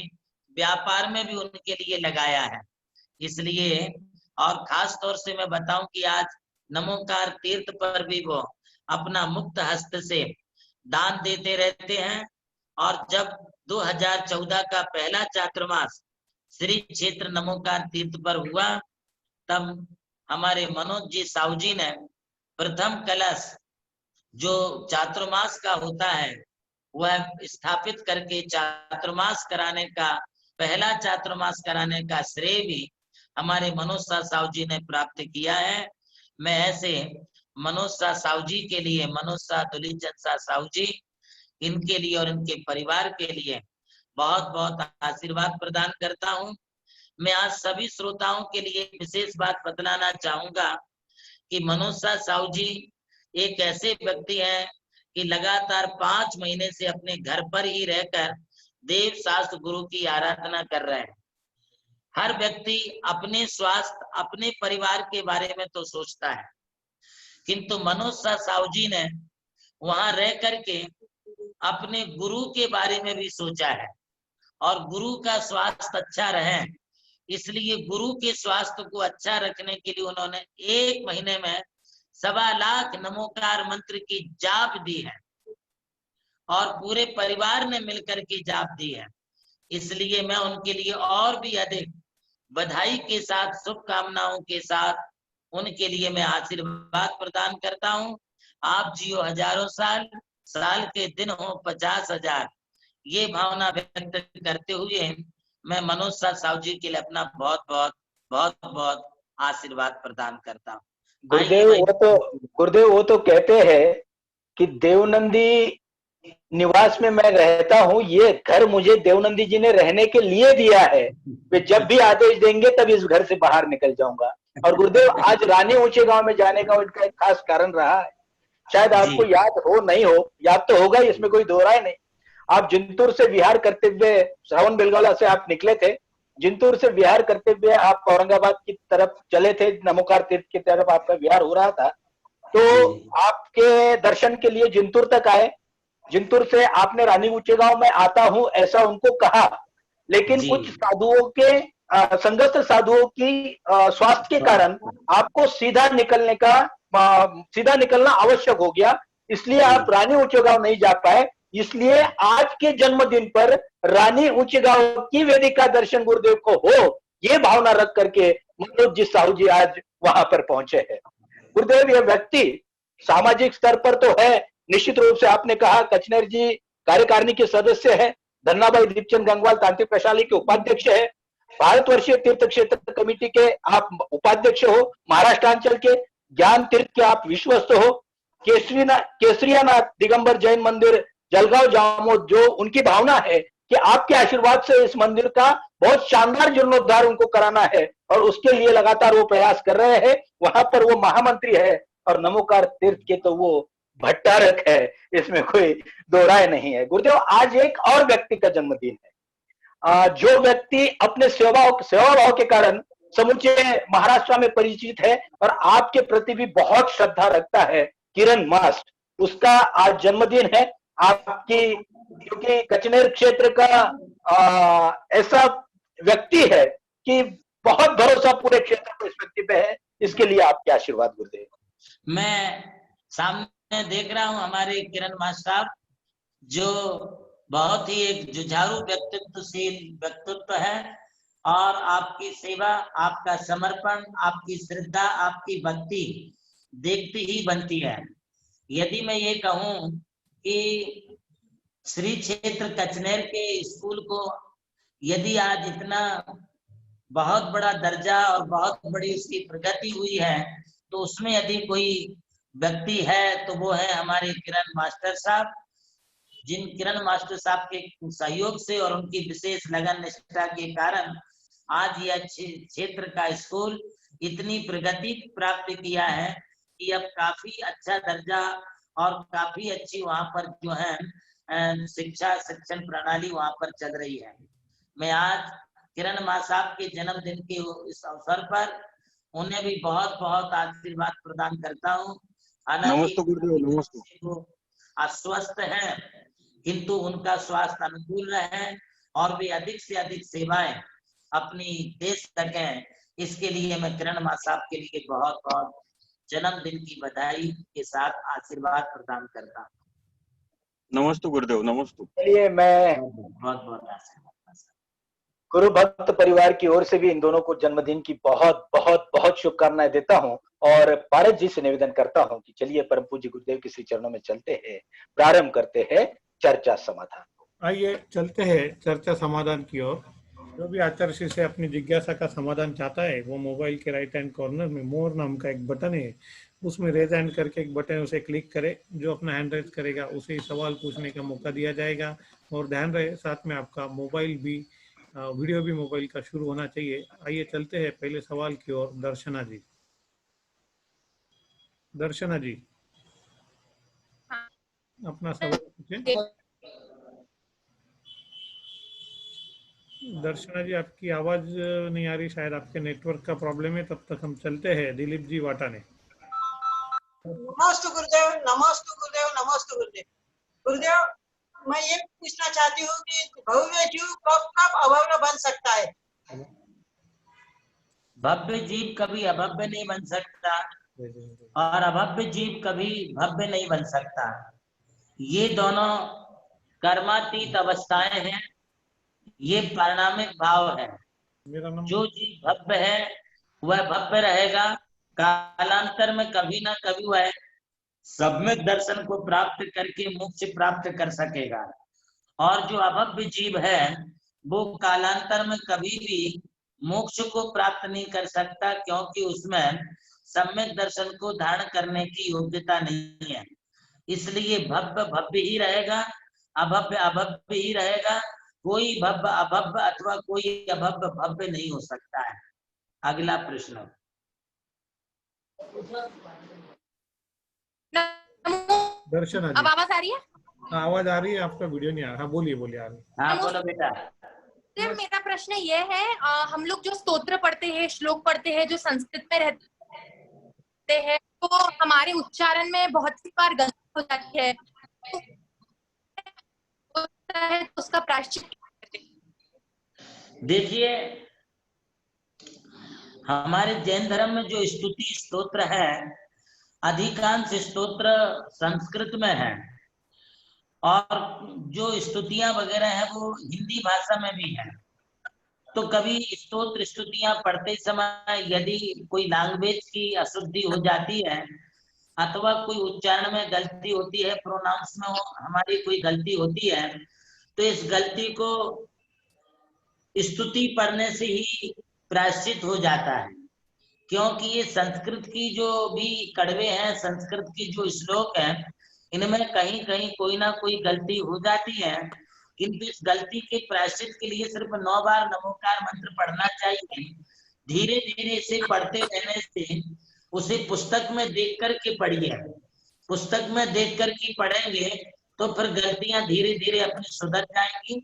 S2: व्यापार में भी उनके लिए लगाया है। इसलिए और खास तौर से मैं बताऊं कि आज नमोकार तीर्थ पर भी वो अपना मुक्त हस्त से दान देते रहते हैं। और जब 2014 का पहला चातुर्मास श्री क्षेत्र नमोकार तीर्थ पर हुआ, तब हमारे मनोज जी साहू जी ने प्रथम कलश जो चातुर्मास का होता है वह स्थापित करके चातुर्मास कराने का, पहला चातुर्मास कराने का श्रेय भी हमारे मनोज शाह साहू जी ने प्राप्त किया है। मैं ऐसे मनोज शाह साहू जी के लिए, मनोज शाह दुलीचंद शाह साहू जी, इनके लिए और इनके परिवार के लिए बहुत बहुत आशीर्वाद प्रदान करता हूँ। मैं आज सभी श्रोताओं के लिए विशेष बात बतलाना चाहूंगा कि मनोज शाह साहू जी एक ऐसे व्यक्ति हैं कि लगातार 5 महीने से अपने घर पर ही रहकर देव शास्त्र गुरु की आराधना कर रहे हैं। हर व्यक्ति अपने स्वास्थ्य, अपने परिवार के बारे में तो सोचता है, किंतु मनोज शाह साहू जी ने वहां रह करके अपने गुरु के बारे में भी सोचा है और गुरु का स्वास्थ्य अच्छा रहे, इसलिए गुरु के स्वास्थ्य को अच्छा रखने के लिए उन्होंने 1 महीने में 1.25 लाख नमोकार मंत्र की जाप दी है और पूरे परिवार ने मिलकर के जाप दी है। इसलिए मैं उनके लिए और भी अधिक बधाई के साथ, शुभकामनाओं के साथ उनके लिए मैं आशीर्वाद प्रदान करता हूं। आप जियो हजारों साल, साल के दिन हो 50,000, ये भावना व्यक्त करते हुए मैं मनोज शाह साहू जी के लिए अपना बहुत आशीर्वाद प्रदान करता हूँ।
S1: गुरुदेव वो तो कहते हैं कि देवनंदी निवास में मैं रहता हूँ, ये घर मुझे देवनंदी जी ने रहने के लिए दिया है, वे जब भी आदेश देंगे तब इस घर से बाहर निकल जाऊंगा। और गुरुदेव आज रानी ऊंचे गांव में जाने का उनका एक खास कारण रहा है, शायद आपको याद हो नहीं हो, याद तो होगा, इसमें कोई दो राय नहीं। आप जिंतूर से विहार करते हुए, श्रवण बेलगोला से आप निकले थे, जिंतूर से विहार करते हुए आप औरंगाबाद की तरफ चले थे, नमोकार तीर्थ की तरफ आपका विहार हो रहा था, तो आपके दर्शन के लिए जिंतूर तक आए। जिंतूर से आपने रानी ऊंचे गांव में आता हूं ऐसा उनको कहा, लेकिन कुछ साधुओं के संगस्थ साधुओं की स्वास्थ्य के कारण आपको सीधा निकलना आवश्यक हो गया, इसलिए आप रानी ऊंचे गांव नहीं जा पाए। इसलिए आज के जन्मदिन पर रानी ऊंचे गांव की वेदिका दर्शन गुरुदेव को हो, ये भावना रख करके मनोज जी साहू जी आज वहां पर पहुंचे हैं। गुरुदेव ये व्यक्ति सामाजिक स्तर पर तो है, निश्चित रूप से आपने कहा कचनेर जी कार्यकारिणी के सदस्य है, धन्नाभाई दीपचंद गंगवाल तांत्रिक प्रशाली के उपाध्यक्ष है, भारतवर्षीय तीर्थ क्षेत्र कमेटी के आप उपाध्यक्ष हो, महाराष्ट्रांचल के ज्ञान तीर्थ के आप विश्वस्त हो, केसरियानाथ दिगंबर जैन मंदिर जलगांव जामोद, जो उनकी भावना है कि आपके आशीर्वाद से इस मंदिर का बहुत शानदार जीर्णोद्धार उनको कराना है और उसके लिए लगातार वो प्रयास कर रहे हैं। वहां पर वो महामंत्री है और नमोकार तीर्थ के तो वो भट्टारक है, इसमें कोई दो राय नहीं है। गुरुदेव आज एक और व्यक्ति का जन्मदिन है, जो व्यक्ति अपने सेवा भाव के कारण समूचे महाराष्ट्र में परिचित है और आपके प्रति भी बहुत श्रद्धा रखता है, किरण मास्ट, उसका आज जन्मदिन है। आपकी क्योंकि कचनेर क्षेत्र का ऐसा व्यक्ति है कि बहुत भरोसा पूरे क्षेत्र को इस व्यक्ति पे है, इसके लिए आपके आशीर्वाद गुरुदेव।
S2: मैं सामने देख रहा हूं हमारे किरण मास्टर साहब, जो बहुत ही एक जुझारू व्यक्तित्वशील व्यक्तित्व है और आपकी सेवा, आपका समर्पण, आपकी श्रद्धा, आपकी भक्ति देखती ही बनती है। यदि मैं ये कहूं कि श्री क्षेत्र कचनेर के स्कूल को यदि आज इतना बहुत बड़ा दर्जा और बहुत बड़ी उसकी प्रगति हुई है, तो उसमें यदि कोई व्यक्ति है तो वो है हमारे किरण मास्टर साहब, जिन किरण मास्टर साहब के सहयोग से और उनकी विशेष लगन निष्ठा के कारण आज यह क्षेत्र का स्कूल इतनी प्रगति प्राप्त किया है कि अब काफी अच्छा दर्जा और काफी अच्छी वहां पर जो है शिक्षण प्रणाली वहां पर चल रही है। मैं आज किरण माँ साहब के जन्मदिन के इस अवसर पर उन्हें भी बहुत आशीर्वाद प्रदान करता हूँ। हालांकि अस्वस्थ है, किंतु उनका स्वास्थ्य अनुकूल रहे और भी अधिक से अधिक सेवाएं अपनी दे सकें, इसके लिए मैं किरण माँ साहब के लिए बहुत जन्मदिन की बधाई के साथ आशीर्वाद प्रदान करता हूँ।
S3: नमस्ते गुरुदेव, नमस्ते।
S1: चलिए मैं
S2: बहुत आशीर्वाद
S1: गुरु भक्त परिवार की ओर से भी इन दोनों को जन्मदिन की बहुत शुभकामनाएं देता हूं और पारस जी से निवेदन करता हूं कि चलिए परम पूज्य गुरुदेव के श्री चरणों में चलते हैं, प्रारंभ करते हैं चर्चा समाधान को।
S4: आइए चलते हैं चर्चा समाधान की ओर। जो भी आचार्य से अपनी जिज्ञासा का समाधान चाहता है वो मोबाइल के राइट हैंड कॉर्नर में मोर नाम का एक बटन है, उसमें रेज हैंड करके एक बटन है, उसे क्लिक करे। जो अपना हैंड रेज करेगा उसे सवाल पूछने का मौका दिया जाएगा। और ध्यान रहे साथ में आपका मोबाइल भी वीडियो भी मोबाइल का शुरू होना चाहिए। आइए चलते हैं पहले सवाल की ओर। दर्शना जी, अपना सवाल पूछें। दर्शना जी, आपकी आवाज नहीं आ रही, शायद आपके नेटवर्क का प्रॉब्लम है। तब तक हम चलते हैं दिलीप जी वाटाने।
S5: नमस्ते गुरुदेव, नमस्ते गुरुदेव, नमस्ते गुरुदेव। गुरुदेव, मैं ये पूछना चाहती हूँ कि भव्य जीव कब कब अभव्य बन सकता है?
S2: भव्य जीव कभी अभव्य नहीं बन सकता और अभव्य जीव कभी भव्य नहीं बन सकता। ये दोनों कर्मातीत अवस्थाएं हैं, ये परिणामिक भाव है।
S4: मेरा नंबर
S2: जो जीव भव्य है वह भव्य रहेगा, कालांतर में कभी ना कभी वह सम्यक दर्शन को प्राप्त करके मोक्ष प्राप्त कर सकेगा। और जो अभव्य जीव है वो कालांतर में कभी भी मोक्ष को प्राप्त नहीं कर सकता, क्योंकि उसमें सम्यक दर्शन को धारण करने की योग्यता नहीं है। इसलिए भव्य भव्य ही रहेगा, अभव्य अभव्य ही रहेगा। कोई भव्य अभव्य अथवा कोई अभव्य भव्य नहीं हो सकता है। अगला प्रश्न।
S4: दर्शना
S6: अब
S4: जी,
S6: आवाज आ रही है?
S4: हाँ, आवाज आ रही है, आपका वीडियो नहीं आ रहा। हाँ, बोलिए बोलिए, आ रही है।
S2: हाँ बोलो बेटा।
S6: सर, मेरा प्रश्न ये है, हम लोग जो स्तोत्र पढ़ते हैं, श्लोक पढ़ते हैं, जो संस्कृत में रहते हैं, तो हमारे उच्चारण में बहुत सी बार गलती हो जाती है, तो उसका प्रायश्चित।
S2: देखिए, हमारे जैन धर्म में जो स्तुति स्तोत्र है, अधिकांश स्तोत्र संस्कृत में है और जो स्तुतियां वगैरह है वो हिंदी भाषा में भी है। तो कभी स्तोत्र स्तुतियां पढ़ते समय यदि कोई लैंग्वेज की अशुद्धि हो जाती है अथवा कोई उच्चारण में गलती होती है, प्रोनाउंस में हमारी कोई गलती होती है, तो इस गलती को स्तुति पढ़ने से ही प्रायश्चित हो जाता है। क्योंकि ये संस्कृत की जो भी कड़वे हैं, संस्कृत की जो श्लोक है, इनमें कहीं कहीं कोई ना कोई गलती हो जाती है, किंतु इस गलती के प्रायश्चित के लिए सिर्फ 9 बार नमोकार मंत्र पढ़ना चाहिए। धीरे धीरे इसे पढ़ते रहने से, उसे पुस्तक में देख करके पढ़िए। पुस्तक में देख करके पढ़ेंगे तो फिर गलतियां धीरे धीरे अपनी सुधर जाएंगी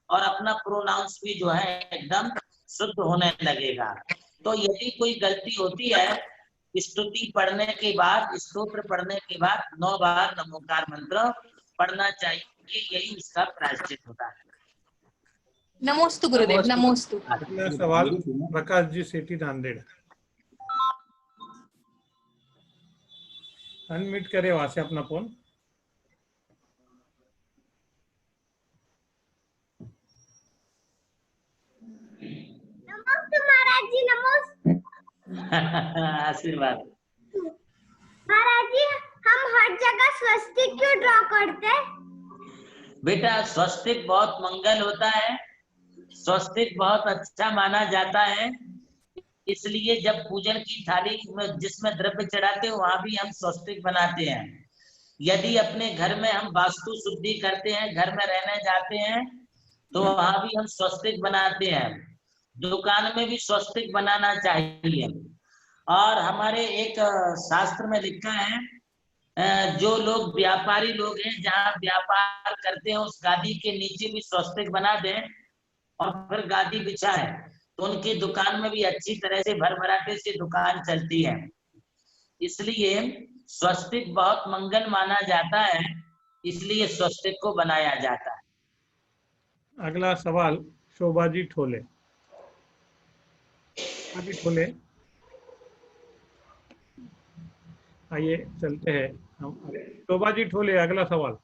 S2: और अपना प्रोनाउंस भी जो है एकदम शुद्ध होने लगेगा। तो यदि कोई गलती होती है, स्तुति पढ़ने के बाद, स्तोत्र पढ़ने के बाद 9 बार नमोकार मंत्र पढ़ना चाहिए, यही उसका प्रायश्चित होता है।
S6: नमोस्तु गुरुदेव, नमोस्तु।
S4: अगला सवाल प्रकाश जी सेठी नांदेड़। अनम्यूट करे वहां से अपना फोन।
S7: नमस्ते महाराज जी, नमस्ते।
S2: आशीर्वाद।
S7: महाराज जी, हम हर जगह स्वस्तिक क्यों ड्रॉ करते हैं?
S2: बेटा, स्वस्तिक बहुत मंगल होता है, स्वस्तिक बहुत अच्छा माना जाता है। इसलिए जब पूजन की थाली में जिसमें द्रव्य चढ़ाते हैं वहां भी हम स्वस्तिक बनाते हैं। यदि अपने घर में हम वास्तु शुद्धि करते हैं, घर में रहने जाते हैं, तो वहां भी हम स्वस्तिक बनाते हैं। दुकान में भी स्वस्तिक बनाना चाहिए। और हमारे एक शास्त्र में लिखा है, जो लोग व्यापारी लोग हैं, जहाँ व्यापार करते हैं उस गादी के नीचे भी स्वस्तिक बना दें और फिर गादी बिछाए, तो उनकी दुकान में भी अच्छी तरह से भरभराटे से दुकान चलती है। इसलिए स्वस्तिक बहुत मंगल माना जाता है, इसलिए स्वस्तिक को बनाया जाता है।
S4: अगला सवाल शोभाजी ठोले। शोभाजी ठोले, आइए चलते हैं हम। शोभाजी ठोले, अगला सवाल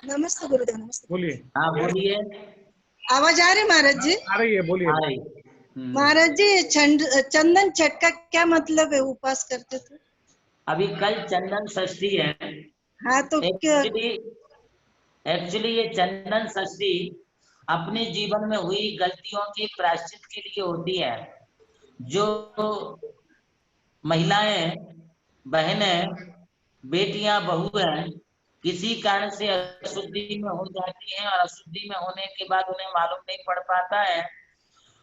S5: नमस्ते गुरुदेव, नमस्ते।
S4: बोलिए।
S2: हाँ बोलिए।
S5: आवाज आ रही महाराज जी?
S4: आ रही है, बोलिए।
S2: आ रही।
S5: महाराज जी, चंदन छठ का क्या मतलब है? उपास करते थे।
S2: अभी कल चंदन षष्ठी है।
S5: हाँ, तो क्या?
S2: एक्चुअली ये चंदन षष्ठी अपने जीवन में हुई गलतियों के प्रायश्चित के लिए होती है। जो महिलाएं, बहनें, बेटियां, बहुएं किसी कारण से अशुद्धि में हो जाती हैं और अशुद्धि में होने के बाद उन्हें मालूम नहीं पड़ पाता है,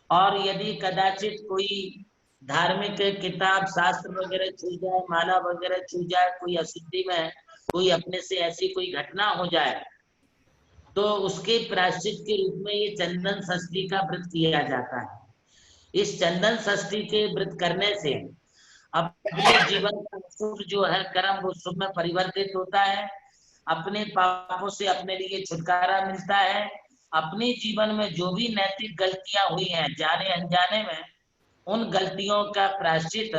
S2: और यदि कदाचित कोई धार्मिक किताब शास्त्र वगैरह छू जाए, माला वगैरह छू जाए, कोई अशुद्धि में कोई अपने से ऐसी कोई घटना हो जाए, तो उसके प्रायश्चित के रूप में ये चंदन षष्ठी का व्रत किया जाता है। इस चंदन षष्ठी के व्रत करने से अपने जीवन का शुभ जो है कर्म वो शुभ में परिवर्तित होता है, अपने पापों से अपने लिए छुटकारा मिलता है, अपने जीवन में जो भी नैतिक गलतियां हुई हैं जाने अनजाने में, उन गलतियों का प्रायश्चित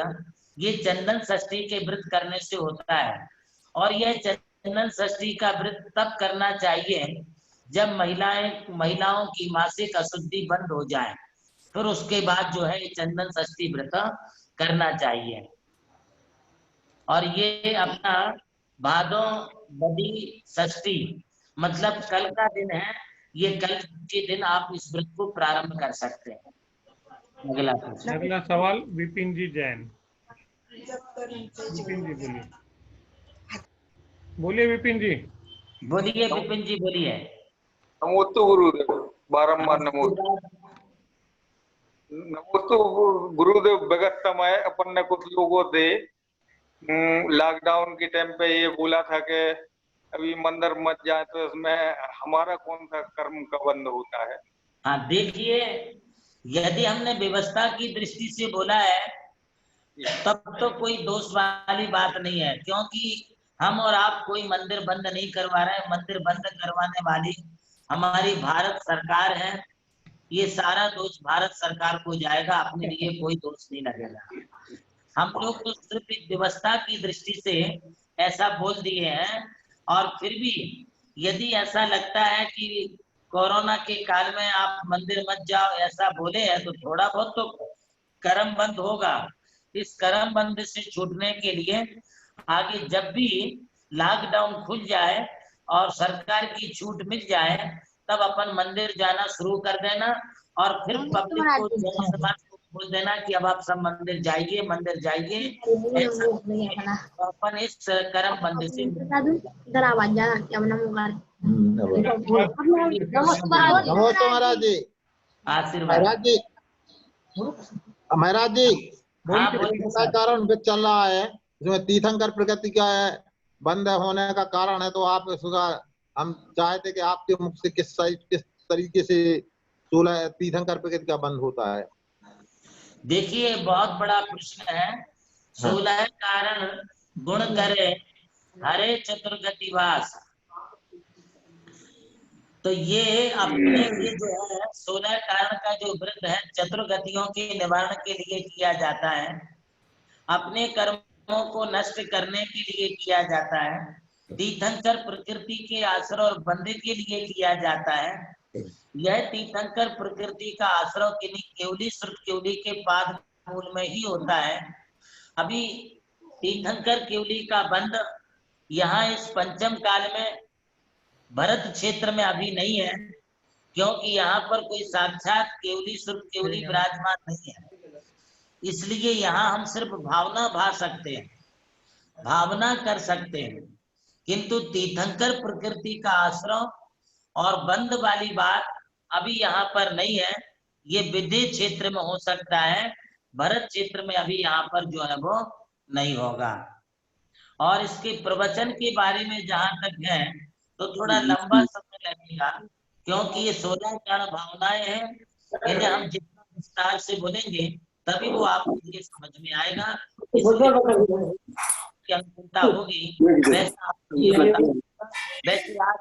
S2: ये चंदन षष्ठी के व्रत करने से होता है। और यह चंदन षष्ठी का व्रत तब करना चाहिए जब महिलाओं की मासिक अशुद्धि बंद हो जाए, फिर उसके बाद जो है ये चंदन षष्ठी व्रत करना चाहिए। और ये अपना भादो बदी षष्ठी मतलब कल का दिन है, ये कल के दिन आप इस व्रत को प्रारंभ कर सकते हैं। अगला प्रश्न।
S4: अगला सवाल विपिन जी जैन। विपिन जी बोलिए, बोलिए विपिन जी।
S2: बोलिए विपिन जी बोलिए।
S8: नमोस्तु गुरुदेव, बारंबार नमोस्तु। नमोस्तु गुरुदेव। विगत समय अपन ने कुछ लोगों से लॉकडाउन के टाइम पे ये बोला था कि अभी मंदिर मत जाए, तो इसमें हमारा कौन सा कर्म का बंध होता है?
S2: हाँ देखिए, यदि हमने व्यवस्था की दृष्टि से बोला है तब तो कोई दोष वाली बात नहीं है, क्योंकि हम और आप कोई मंदिर बंद नहीं करवा रहे हैं। मंदिर बंद करवाने वाली हमारी भारत सरकार है, ये सारा दोष भारत सरकार को जाएगा, अपने लिए कोई दोष नहीं लगेगा। हम लोग तो सिर्फ एक व्यवस्था की दृष्टि से ऐसा बोल दिए हैं, और फिर भी यदि ऐसा लगता है कि कोरोना के काल में आप मंदिर मत जाओ ऐसा बोले हैं, तो थोड़ा बहुत तो कर्म बंद होगा। इस कर्म बंद से छूटने के लिए आगे जब भी लॉकडाउन खुल जाए और सरकार की छूट मिल जाए, तब अपन मंदिर जाना शुरू कर देना, और फिर पब्लिक को, जन समाज को बोल देना कि अब आप सब मंदिर जाइए, मंदिर जाइए। ऐसा अपन इस कर्म बंद से
S9: नमस्ते महाराज जी।
S2: आशीर्वाद।
S9: महाराज जी
S2: हाँ बोलिए सर।
S9: कारण भी चल रहा है, इसमें तीर्थंकर प्रकृति का है बंद होने का कारण है, तो आप इसका हम चाहते कि आपके मुख से किस तरीके से 16 तीर्थंकर प्रकृति का बंद होता है?
S2: देखिए बहुत बड़ा प्रश्न है। 16 कारण गुण करे हरे चतुर्गतिवास, तो ये अपने लिए जो है 16 कारण का जो व्रत है चतुर्गतियों के निवारण के लिए किया जाता है, अपने कर्मों को नष्ट करने के लिए किया जाता है, तीर्थंकर प्रकृति के आश्रय और बंधे के लिए किया जाता है। यह तीर्थंकर प्रकृति का आश्रय केवली श्रुत केवली के पाद मूल में ही होता है। अभी तीर्थंकर केवली का बंध यहाँ इस पंचम काल में भरत क्षेत्र में अभी नहीं है, क्योंकि यहाँ पर कोई साक्षात केवली श्रुत केवली विराजमान नहीं है, इसलिए यहाँ हम सिर्फ भावना भा सकते हैं, भावना कर सकते हैं। किंतु तीर्थंकर प्रकृति का आश्रय और बंध वाली बात अभी यहाँ पर नहीं है, ये विधि क्षेत्र में हो सकता है, भरत क्षेत्र में अभी यहाँ पर जो है वो नहीं होगा। और इसके प्रवचन के बारे में जहां तक है तो थोड़ा लंबा समय लगेगा, क्योंकि ये 16 कारण भावनाएं हैं, इन्हें हम जितना विस्तार से बोलेंगे तभी वो आपको ये समझ में आएगा। इसलिए अनुकूलता होगी वैसा आपको ये बताऊंगा। वैसे आज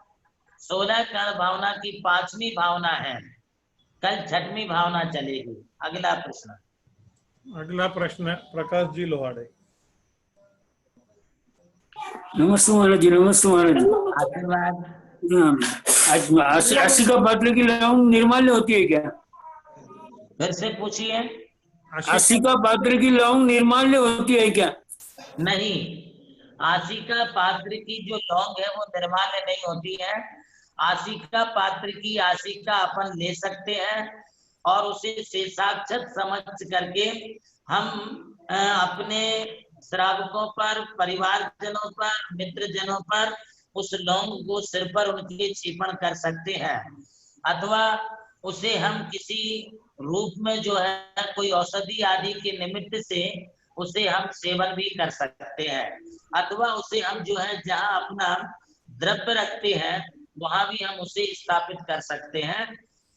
S2: 16 कारण भावना की 5वीं भावना है, कल 6वीं भावना चलेगी। अगला प्रश्न।
S4: अगला प्रश्न प्रकाश जी लोहाड़े।
S10: नमस्ते महाराज जी। नमस्ते महाराज जी।
S2: आशीर्वाद।
S10: आशिका पात्र की लौंग निर्माल्य होती है क्या?
S2: फिर से पूछिए।
S10: आशिका पात्र की लौंग निर्माल्य होती है क्या?
S2: नहीं, आशिका पात्र की जो लौंग है वो निर्माल्य नहीं होती है। आशिका पात्र की आशिका अपन ले सकते हैं और उसे शेषाक्षत समझ करके हम अपने श्रावकों पर, परिवारजनों पर, मित्रजनों पर उस लौंग को सिर पर उनके छीपण कर सकते हैं, अथवा उसे हम किसी रूप में जो है कोई औषधि आदि के निमित्त से उसे हम सेवन भी कर सकते हैं, अथवा उसे हम जो है जहाँ अपना द्रव्य रखते हैं वहां भी हम उसे स्थापित कर सकते हैं।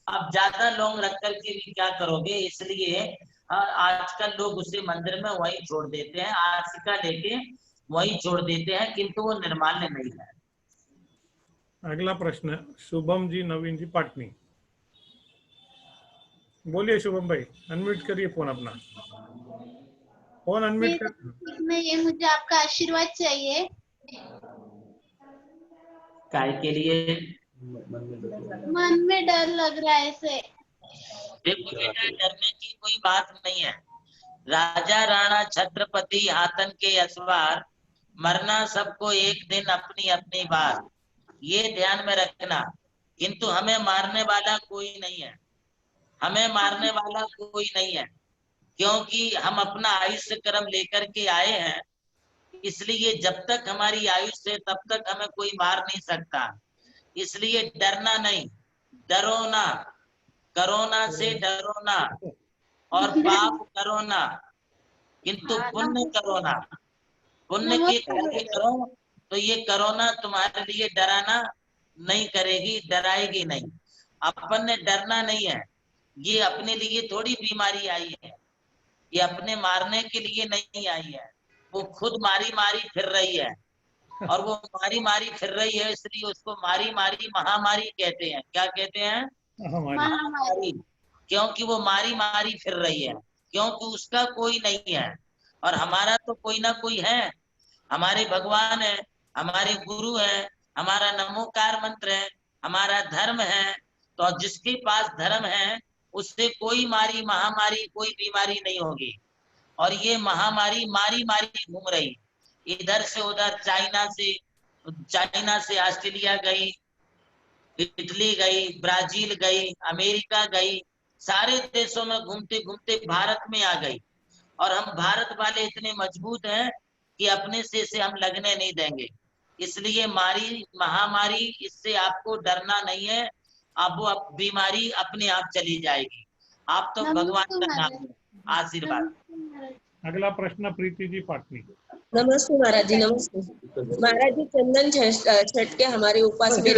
S2: अब ज्यादा लौंग रख करके भी क्या करोगे, इसलिए आजकल लोग उसे मंदिर में वही छोड़ देते हैं, आसिका लेके वही छोड़ देते हैं, किंतु वो निर्माल्य नहीं है।
S4: अगला प्रश्न शुभम जी नवीन जी पाटनी। बोलिए शुभम भाई, अनम्यूट करिए फोन अपना, फोन अनम्यूट कर।
S7: में ये मुझे आपका आशीर्वाद चाहिए।
S2: काय के लिए?
S7: मन में डर लग रहा है ऐसे।
S2: देखो बेटा, डरने की कोई बात नहीं है। राजा राणा छत्रपति हाथन के असवार, मरना सबको एक दिन अपनी अपनी बार, ये ध्यान में रखना। किंतु हमें मारने वाला कोई नहीं है, हमें मारने वाला कोई नहीं है, क्योंकि हम अपना आयुष्य कर्म लेकर के आए हैं। इसलिए जब तक हमारी आयुष है तब तक हमें कोई मार नहीं सकता। इसलिए डरना नहीं, डरो ना, करोना से डरो ना, और पाप करो ना, किंतु पुण्य करो ना। पुण्य के कार्य करो तो ये कोरोना तुम्हारे लिए डराना नहीं करेगी, डराएगी नहीं। अपन ने डरना नहीं है, ये अपने लिए थोड़ी बीमारी आई है, ये अपने मारने के लिए नहीं आई है। वो खुद मारी मारी फिर रही है, और वो मारी मारी फिर रही है, इसलिए उसको मारी मारी महामारी कहते हैं। क्या कहते हैं? महामारी। क्योंकि वो मारी मारी फिर रही है, क्योंकि उसका कोई नहीं है और हमारा तो कोई ना कोई है। हमारे भगवान है, हमारे गुरु है, हमारा नमोकार मंत्र है, हमारा धर्म है। तो जिसके पास धर्म है उससे कोई मारी महामारी कोई बीमारी नहीं होगी। और ये महामारी मारी मारी घूम रही, इधर से उधर, चाइना से ऑस्ट्रेलिया गई, इटली गई, ब्राजील गई, अमेरिका गई, सारे देशों में घूमते घूमते भारत में आ गई। और हम भारत वाले इतने मजबूत हैं कि अपने से इसे हम लगने नहीं देंगे। इसलिए महामारी, इससे आपको डरना नहीं है। अब वो बीमारी अपने आप चली जाएगी। आप तो भगवान का नाम लो, आशीर्वाद।
S4: अगला प्रश्न प्रीति जी पाटनी।
S11: नमस्ते महाराज जी, नमस्ते महाराज जी। चंदन छठ के हमारे उपास में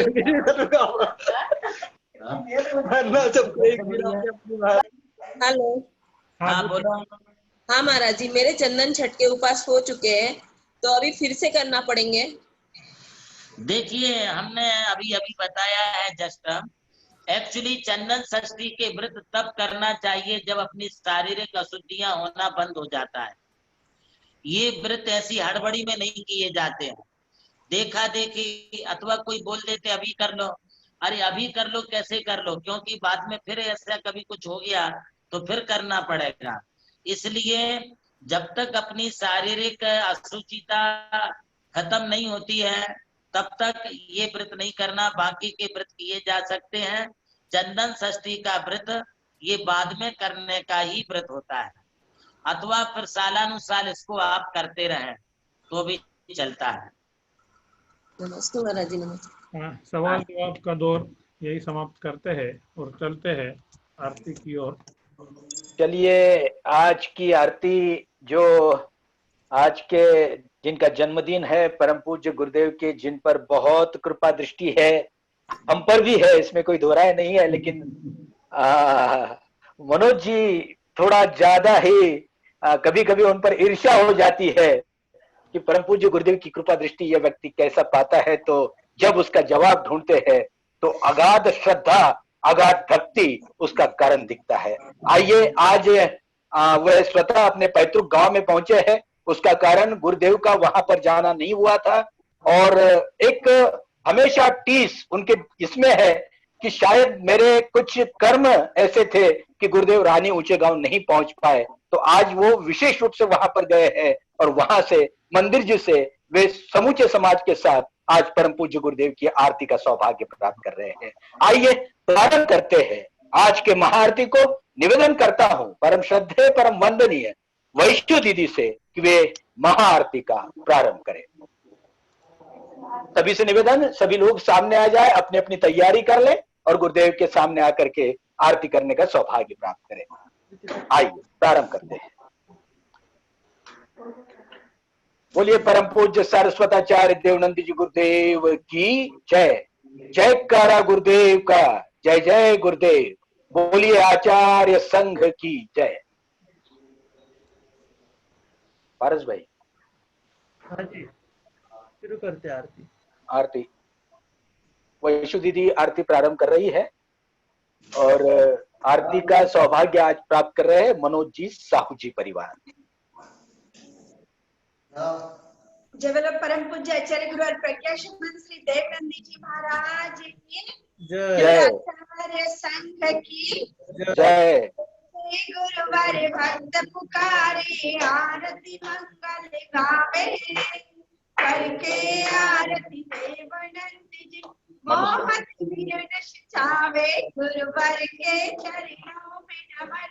S11: हेलो,
S2: हाँ बोलो।
S11: हाँ महाराज जी, मेरे चंदन छठ के उपास हो चुके हैं, तो अभी फिर से करना पड़ेंगे?
S2: देखिए, हमने अभी अभी बताया है जस्ट। एक्चुअली चंदन षष्ठी के व्रत तब करना चाहिए जब अपनी शारीरिक अशुद्धियां होना बंद हो जाता है। ये व्रत ऐसी हड़बड़ी में नहीं किए जाते हैं, देखा देखी, अथवा कोई बोल देते अभी कर लो। अरे अभी कर लो, कैसे कर लो, क्योंकि बाद में फिर ऐसा कभी कुछ हो गया तो फिर करना पड़ेगा। इसलिए जब तक अपनी शारीरिक अशुचिता खत्म नहीं होती है तब तक ये व्रत नहीं करना। बाकी के व्रत किए जा सकते हैं। चंदन षष्ठी का व्रत ये बाद में करने का ही व्रत होता है, अथवा फिर सालानुसार इसको आप करते रहें तो भी चलता है।
S11: नमस्ते महाराज जी, नमस्ते।
S4: सवाल जवाब का दौर यही समाप्त करते हैं और चलते हैं आरती की ओर।
S1: चलिए, आज की आरती जो आज के जिनका जन्मदिन है परम पूज्य गुरुदेव के, जिन पर बहुत कृपा दृष्टि है, हम पर भी है, इसमें कोई दो राय नहीं है, लेकिन मनोज जी थोड़ा ज्यादा ही कभी कभी उन पर ईर्ष्या हो जाती है कि परम पूज्य गुरुदेव की कृपा दृष्टि यह व्यक्ति कैसा पाता है। तो जब उसका जवाब ढूंढते हैं तो अगाध श्रद्धा, अगाध भक्ति उसका कारण दिखता है। आइए, आज वह स्वतः अपने पैतृक गांव में पहुंचे हैं। उसका कारण गुरुदेव का वहां पर जाना नहीं हुआ था, और एक हमेशा टीस उनके इसमें है कि शायद मेरे कुछ कर्म ऐसे थे कि गुरुदेव रानी ऊंचे गांव नहीं पहुंच पाए। तो आज वो विशेष रूप से वहां पर गए हैं और वहां से मंदिर जी से वे समूचे समाज के साथ आज परम पूज्य गुरुदेव की आरती का सौभाग्य प्राप्त कर रहे हैं। आइए प्रारंभ करते हैं आज के महाआरती को। निवेदन करता हूं परम श्रद्धेय परम वंदनीय वैष्णो दीदी से कि वे महाआरती का प्रारंभ करें। सभी से निवेदन, सभी लोग सामने आ जाए, अपनी अपनी तैयारी कर ले और गुरुदेव के सामने आकर के आरती करने का सौभाग्य प्राप्त करें। आइए प्रारंभ करते हैं। बोलिए परम पूज्य सरस्वताचार्य देवनंद जी गुरुदेव की जय। जयकारा गुरुदेव का, जय जय गुरुदेव। बोलिए आचार्य संघ की जय। पारस भाई।
S12: हाँ जी, शुरू करते हैं आरती।
S1: आरती वैशु दीदी आरती प्रारंभ कर रही है और आरती का सौभाग्य आज प्राप्त कर रहे हैं मनोज जी साहू जी परिवार।
S13: जय बोलो परम पूज्य आचार्य गुरु और प्रज्ञा शक्ति श्री देवनंदी जी महाराज की
S1: जय।
S13: आचार्य संघ की
S1: जय।
S13: गुरुवार भक्त पुकारे आरती मंगल गावे करके आरती देवनंद जी मोहन विरनश चावे। गुरुवर के चरणों में नमन,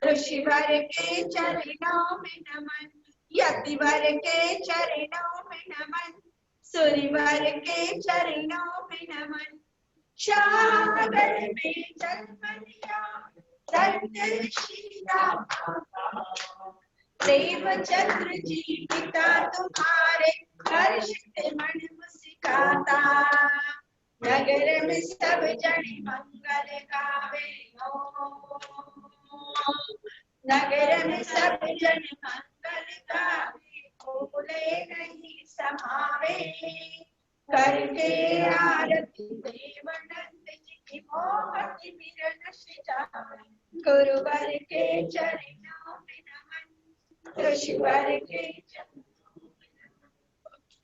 S13: ऋषिवर के चरणों में नमन, यतिवर के चरणों में नमन, सूर्यवर के चरणों में नमन। सागर में जन्म लिया देवचंद्र जी पिता तुम्हारे हर्षित मन मुस्काता। नगर में सब जन मंगल गावे हो, नगर में सब जन मंगल गावे, भूले नहीं समावे करके आरती देवनंद जी की मोहती मिरनश जावे। गुरुवर के चरणों में नमन, ऋषिवर के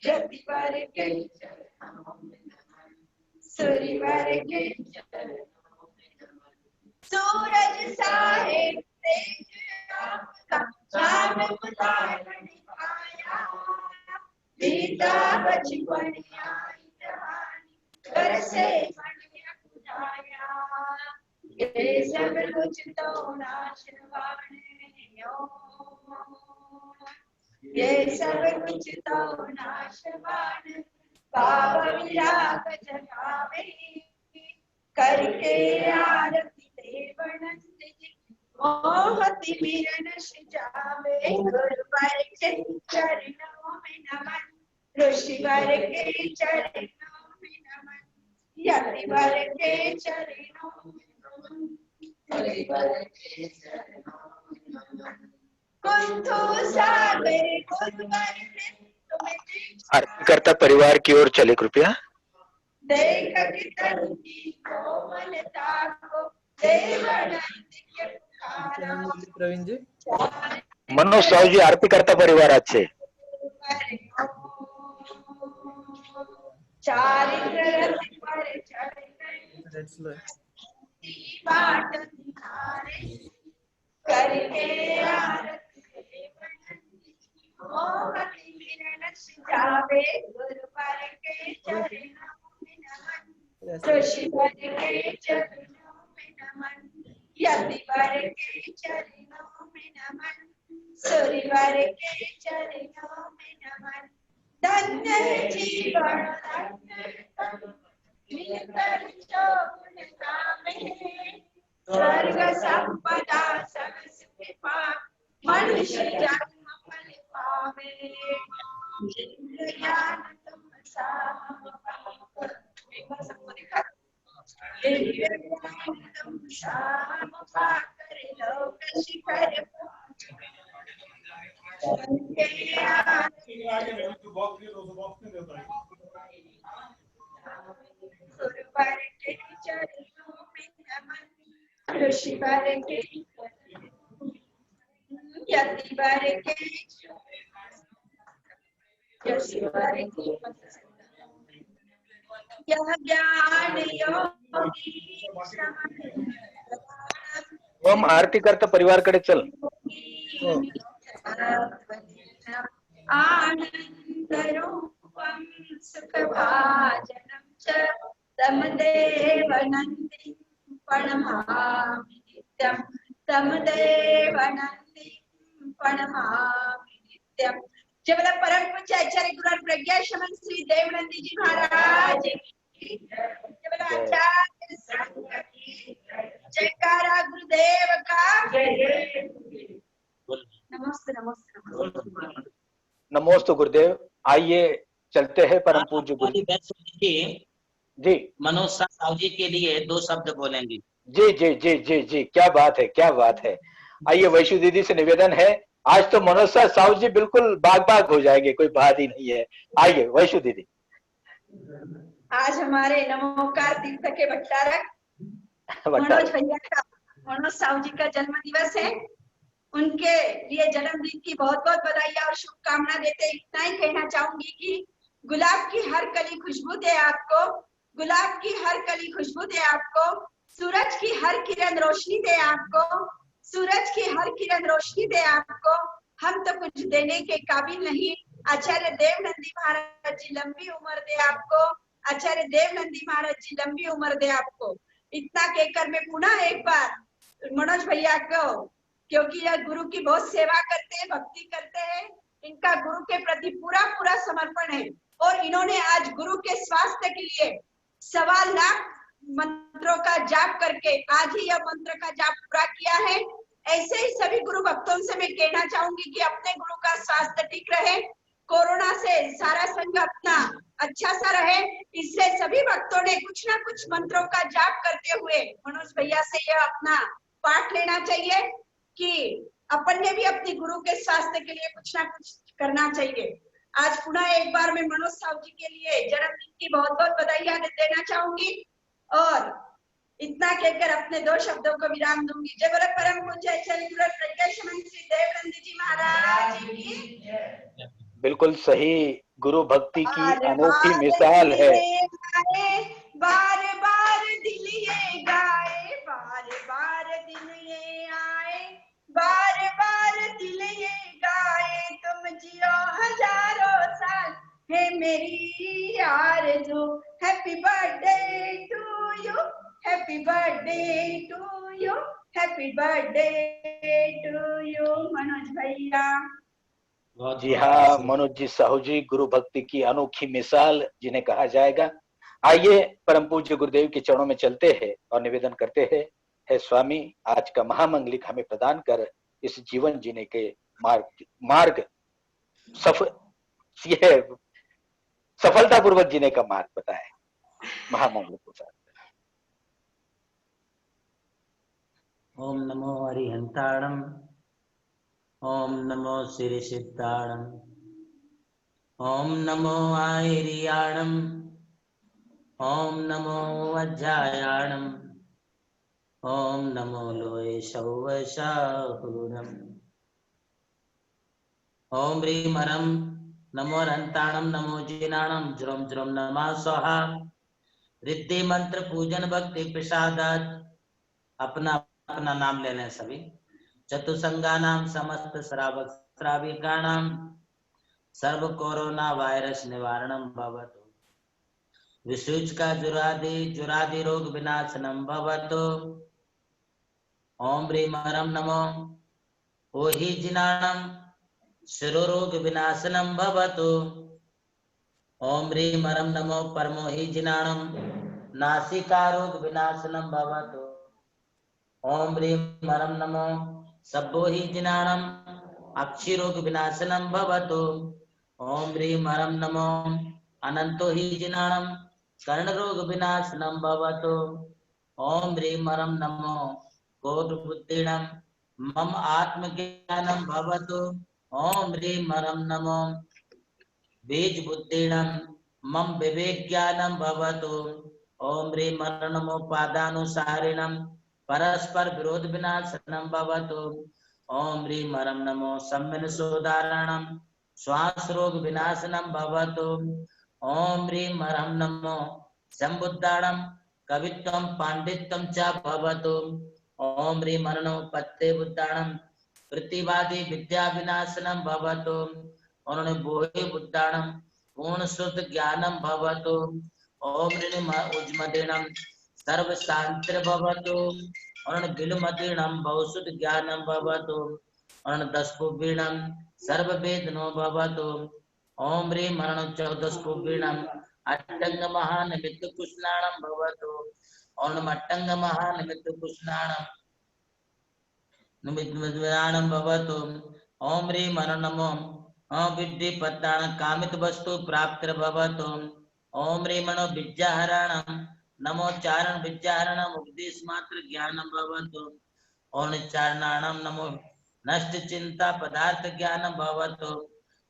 S13: यतिवर के चरणों में नमन, सूर्यवर के चरणों में नमन। सूरज साहे तेज आपका चाँद उतारन पाया, बीता बचपन आई जवानी घर से मन खुदाया। ये सब कुछ तो नाशवान हो, ये सब कुछ तो नाशवान भाव विराग जगावे करके आरती देवनंद जी मोहती मिरनश जावे। गुरुवर के चरणों में नमन, ऋषिवर के चरणों में नमन, यतिवर के चरणों में नमन, सूर्यवर के चरणों में नमन। कुंथु सागर गुरुवर ने तुम्हें
S1: आरतीकर्ता परिवार की ओर चले कृपया।
S13: देख के तन की कोमलता को देवनंद के पुकारा।
S12: प्रवीण जी,
S1: मनोज साहू जी आरतीकर्ता परिवार आज से।
S13: चारित्र रथ पर चढ़ गए बाट निहारे करके आरती देवनंद जी मोहती मिरनश जावे। गुरुवर के चरणों में नमन, ऋषिवर के चरणों में नमन, यतिवर के चरणों में नमन, सूर्यवर के चरणों में नमन। धन्य जीवन धन्य तन नितर जो गुण गावे, स्वर्ग संपदा सब सुख पावे, मनुष्य जन्म फल पावे। इंद्र ज्ञान तुम साम पाकर, इंद्र ज्ञान तुम साम पाकर लोक शिखर गुरुवर के चरणों में नमन, ऋषिवर के यतिवर के यशवर के यह ज्ञान योगी
S1: हम आरतीकर्ता परिवारकडे चल।
S13: आनंदरूपं सुखभाजनं च तं देवनन्दिं प्रणमामि नित्यं, तं देवनन्दिं प्रणमामि नित्यं। जय बोलो परम पूज्य आचार्य गुरु और प्रज्ञा शमन श्री देवनंदी जी महाराज की जय। जय बोलो आचार्य संघ की जय। जयकारा गुरुदेव का। नमस्ते नमस्ते
S1: नमोस्तु गुरुदेव। आइए चलते हैं परम पूज्य गुरु जी।
S2: मनोज साहु जी के लिए 2 शब्द बोलेंगे।
S1: जी जी जी जी जी, क्या बात है, क्या बात है। आइए वैशु दीदी से निवेदन है, आज तो मनोज साहु जी बिल्कुल बाग बाग हो जाएंगे, कोई बात ही नहीं है। आइए वैशु दीदी।
S13: आज हमारे नमोकार तीर्थ के भट्टारक मनोज भैया का, मनोज साहु जी का जन्म दिवस है। उनके लिए जन्मदिन की बहुत बहुत बधाई और शुभकामना देते इतना ही कहना चाहूंगी कि गुलाब की हर कली खुशबू दे आपको, गुलाब की हर कली खुशबू दे आपको, सूरज की हर किरण रोशनी दे आपको, सूरज की हर किरण रोशनी दे आपको। हम तो कुछ देने के काबिल नहीं, आचार्य देवनंदी महाराज जी लंबी उम्र दे आपको, आचार्य देवनंदी महाराज जी लंबी उम्र दे आपको। इतना कहकर मैं पुनः एक बार मनोज भैया को, क्योंकि यह गुरु की बहुत सेवा करते हैं, भक्ति करते हैं, इनका गुरु के प्रति पूरा पूरा समर्पण है और इन्होंने आज गुरु के स्वास्थ्य के लिए 1.25 लाख मंत्रों का जाप करके आज ही यह मंत्र का जाप पूरा किया है। ऐसे ही सभी गुरु भक्तों से मैं कहना चाहूंगी कि अपने गुरु का स्वास्थ्य ठीक रहे, कोरोना से सारा संघ अपना अच्छा सा रहे। इसलिए सभी भक्तों ने कुछ ना कुछ मंत्रों का जाप करते हुए मनोज भैया से यह अपना पाठ लेना चाहिए कि अपन ने भी अपने गुरु के स्वास्थ्य के लिए कुछ ना कुछ करना चाहिए। आज पुनः एक बार मैं मनोज साहु जी के लिए जन्मदिन की बहुत बहुत बधाई देना चाहूंगी और इतना कहकर अपने 2 शब्दों को विराम दूंगी। जय बोले परम पूज्य आचार्य गुरु प्रज्ञानंद श्री देवनंद जी महाराज की।
S1: बिल्कुल सही, गुरु भक्ति की अनोखी मिसाल है।
S13: बार बार दिल ये गाए, बार बार दिल ये आए, बार बार दिल ये गाए, तुम जियो हजारों साल है मेरी आरज़ू। Happy birthday to you, happy birthday to you, happy birthday to you Manoj भैया।
S1: जी हाँ, मनोज जी साहू जी गुरु भक्ति की अनोखी मिसाल जिन्हें कहा जाएगा। आइए परम पूज्य गुरुदेव के चरणों में चलते हैं और निवेदन करते हैं, हे स्वामी आज का महामंगलिक हमें प्रदान कर इस जीवन जीने के मार्ग सफलतापूर्वक जीने का मार्ग बताए। महामंगल के साथ
S2: ओम नमो हरिहंताणम, ओम नमो श्री सिद्धाणम, ओम नमो आयरियाणम, ओम नमो वज्रायाणम, ओम नमो लोये शौवशाहुरम, ओम ह्रीं हरम नमो रंताणम, नमो जिनाणम, ज्रोम ज्रोम नमः स्वाहा। रिद्धि मंत्र पूजन भक्ति प्रसादात। अपना अपना नाम ले लें सभी। चतुसंगानाम समस्त श्रावक श्राविकाणाम सर्व कोरोना वायरस निवारणम भवतु। विशुचका जुरादि रोग विनाशनम भवतु। ओम ह्रीं हरम नमो ओहि जिनाणम शिरोरोग विनाशनम भवतु। ओम ह्रीं हरम नमो परमोहि जिनाणम नासिका रोग विनाशनम भवतु। ओम ह्रीं हरम नमो सब्बोहि जिनाणम अक्षिरोग विनाशनम भवतु। ओम ह्रीं हरम नमो अनंतो हि जिनाणम कर्ण रोग विनाशनम भवतु। ओम ह्रीं हरम नमो कोट बुद्धिणम मम आत्मज्ञानम भवतु। ओम ह्रीं हरम नमो बीज बुद्धिणम मम विवेक ज्ञानम भवतु। ओम ह्रीं हरम नमो पादानुसारिणम परस्पर विरोध विनाशनम भवतु। ओम ह्रीं हरम नमो सम्मिन सोदारणम श्वास रोग विनाशनम भवतु। ओम ह्रीं हरम नमो संबुद्धाणम कवित्वम पांडित्यम च भवतु। ओम ह्रीं हरम नमो पत्ते बुद्धाणम प्रतिवादी विद्या विनाशनम भवतु। उन्होंने बोहे बुद्धाणम पूर्ण शुद्ध ज्ञानम भवतु। ओम ह्रीं उज्मदीणम सर्व शांतिर भवतु। उन्होंने बिलमदीणम बहुशुद्ध ज्ञानम भवतु। उन्होंने दशपुबीणम सर्व वेदनो भवतु। ओम ह्रीं हरम 14 पुबीणम अष्टंग महान विद्य कुष्णाणम भवतु। ओम नमः अट्टंग महानिमित्त कृष्णाणम निमित्तम भवतु। ओम ह्रीं मनो नमो ओम विद्धि पत्तान कामित वस्तु प्राप्तिर भवतु। ओम ह्रीं मनो विद्याहरणम नमो चारण विद्याहरणम उपदेश मात्र ज्ञानम भवतु। ओम चारणाणम नमो नष्ट चिंता पदार्थ ज्ञानम भवतु।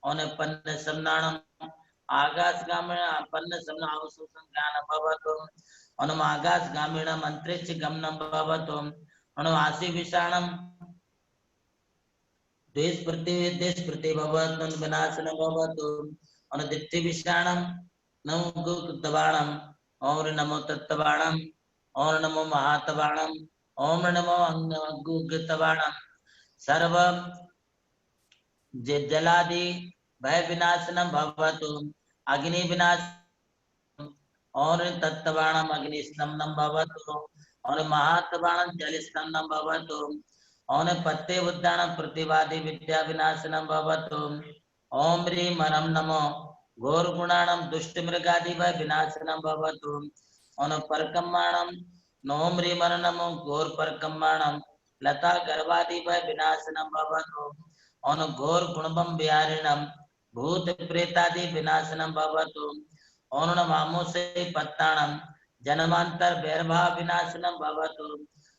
S2: ओम पन्न समनाणम आकाशगामिण पन्न समन अवशोषण ज्ञानम भवतु। ओम आकाशगामिण अंतरिक्ष गमनम भवतु। ओम आशी विषाणम देश प्रति भवतु विनाशन भवतु। ओम दिट्ठि विषाणम नमो गुप्तवाणम ओम नमो तत्वाणम ओम नमो महातवाणम ओम नमो अंगुगतवाणम सर्व जलादि भय विनाशनम भवतु। अग्नि विनाश और तत्वाणम अग्नि स्तंभनम भवतु। और महातवाणम जल स्तंभनम भवतु। और पत्ते उद्दान प्रतिवादी विद्या विनाशनम भवतु। ओम ह्रीं मरम नमो घोर गुणाणम दुष्ट मृगादि भय विनाशनम भवतु। और परकम्माणम ओम ह्रीं मरम नमो घोर परकम्माणम लता गर्भादि भय विनाशनम भवतु। और घोर गुणबम विहारिणम भूत प्रेतादि विनाशनम भवतु। और मामोसे पत्ताणम जन्मांतर वैरभाव विनाशनम भवतु।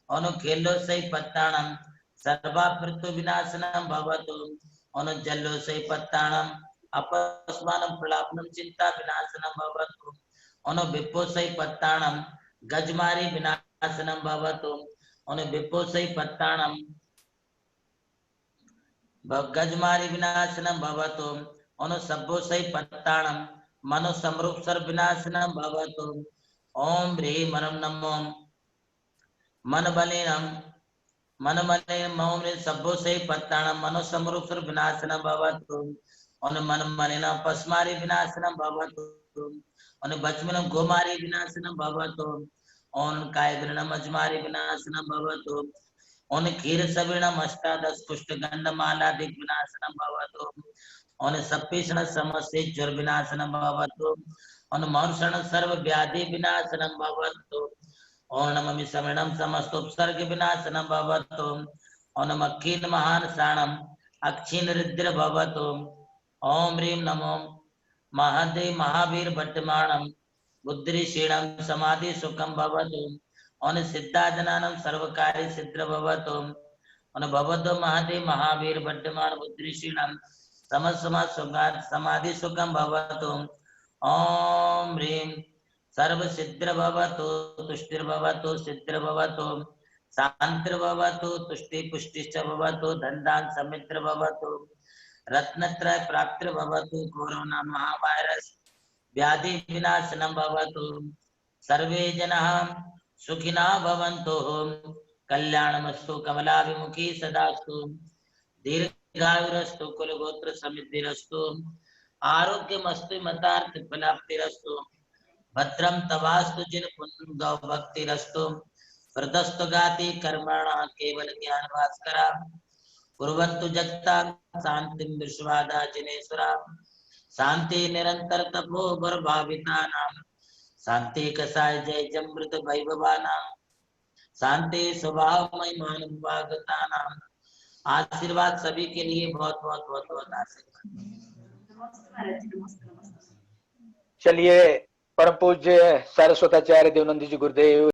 S2: और खेलो से पत्ताणम सर्वा पृथु विनाशनम भवतु। और जल्लो से पत्ताणम अपस्मानम प्रलापनम चिंता विनाशनम भवतु। और विप्पो से पत्ताणम गजमारी विनाशनम भवतु। और विप्पो से पत्ताणम गजमारी विनाशनम भवतु। और सब्बो से पत्ताणम मनो समरूप सर्व विनाशनम भवतु। ओम ह्रीं मरम नमो मन बलिनम ओम ह्रीं सब्बो से पत्ताणम मनो समरूप सर्व विनाशनम भवतु। और मन मलिनम पस्मारी विनाशनम भवतु। और बचमनम गोमारी विनाशनम भवतु। और कायग्रणम अजमारी विनाशनम भवतु। और क्षीर सविणम अष्टादश पुष्ट गंधमालादिक विनाशनम भवतु। और सप्पीषण समस्ते ज्वर विनाशनम भवतु। और मौषण सर्व व्याधि विनाशनम भवतु। ओम नमः समणम समस्त उपसर्ग विनाशनम भवतु। ओम नमः क्षीण महान साणम अक्षीण रुद्र भवतु। ओम ह्रीं नमो महादेव महावीर भट्टमाणम बुद्धि क्षीणम समाधि सुखम भवतु। और सिद्धाजनानम सर्वकार्य सिद्ध भवतु। और भवतो महादेव महावीर भट्टमाण बुद्धि क्षीणम समाधि सुखम भवतु। ओम ह्रीं सर्व सिद्ध भवतु तुष्टिर भवतु सिद्ध भवतु शांतिर भवतु तुष्टि पुष्टिश्च भवतु धनदान समित्र भवतु रत्नत्रय प्राप्तिर भवतु कोरोना महावायरस व्याधि विनाशनम भवतु। सर्वे जनाः सुखिनः भवन्तु कल्याणमस्तु कमलाभिमुखी सदास्तु दीर्घायुरस्तु कुलगोत्र समृद्धिरस्तु आरोग्यमस्तु मतार्थ फलाप्तिरस्तु भद्रम तवास्तु जिन पुण्य भक्तिरस्तु प्रदस्तु गाति कर्मणा केवल ज्ञान भास्करा कुर्वन्तु जगता शांतिं विश्वादा जिनेश्वरा शांति निरंतर तपो भावितानां शांति कसाय जय जमृत वैभवानां शांति स्वभावमय मानवागतानां आशीर्वाद सभी के लिए बहुत बहुत बहुत बहुत आशीर्वाद।
S1: चलिए परम पूज्य सारस्वताचार्य देवनंद जी गुरुदेव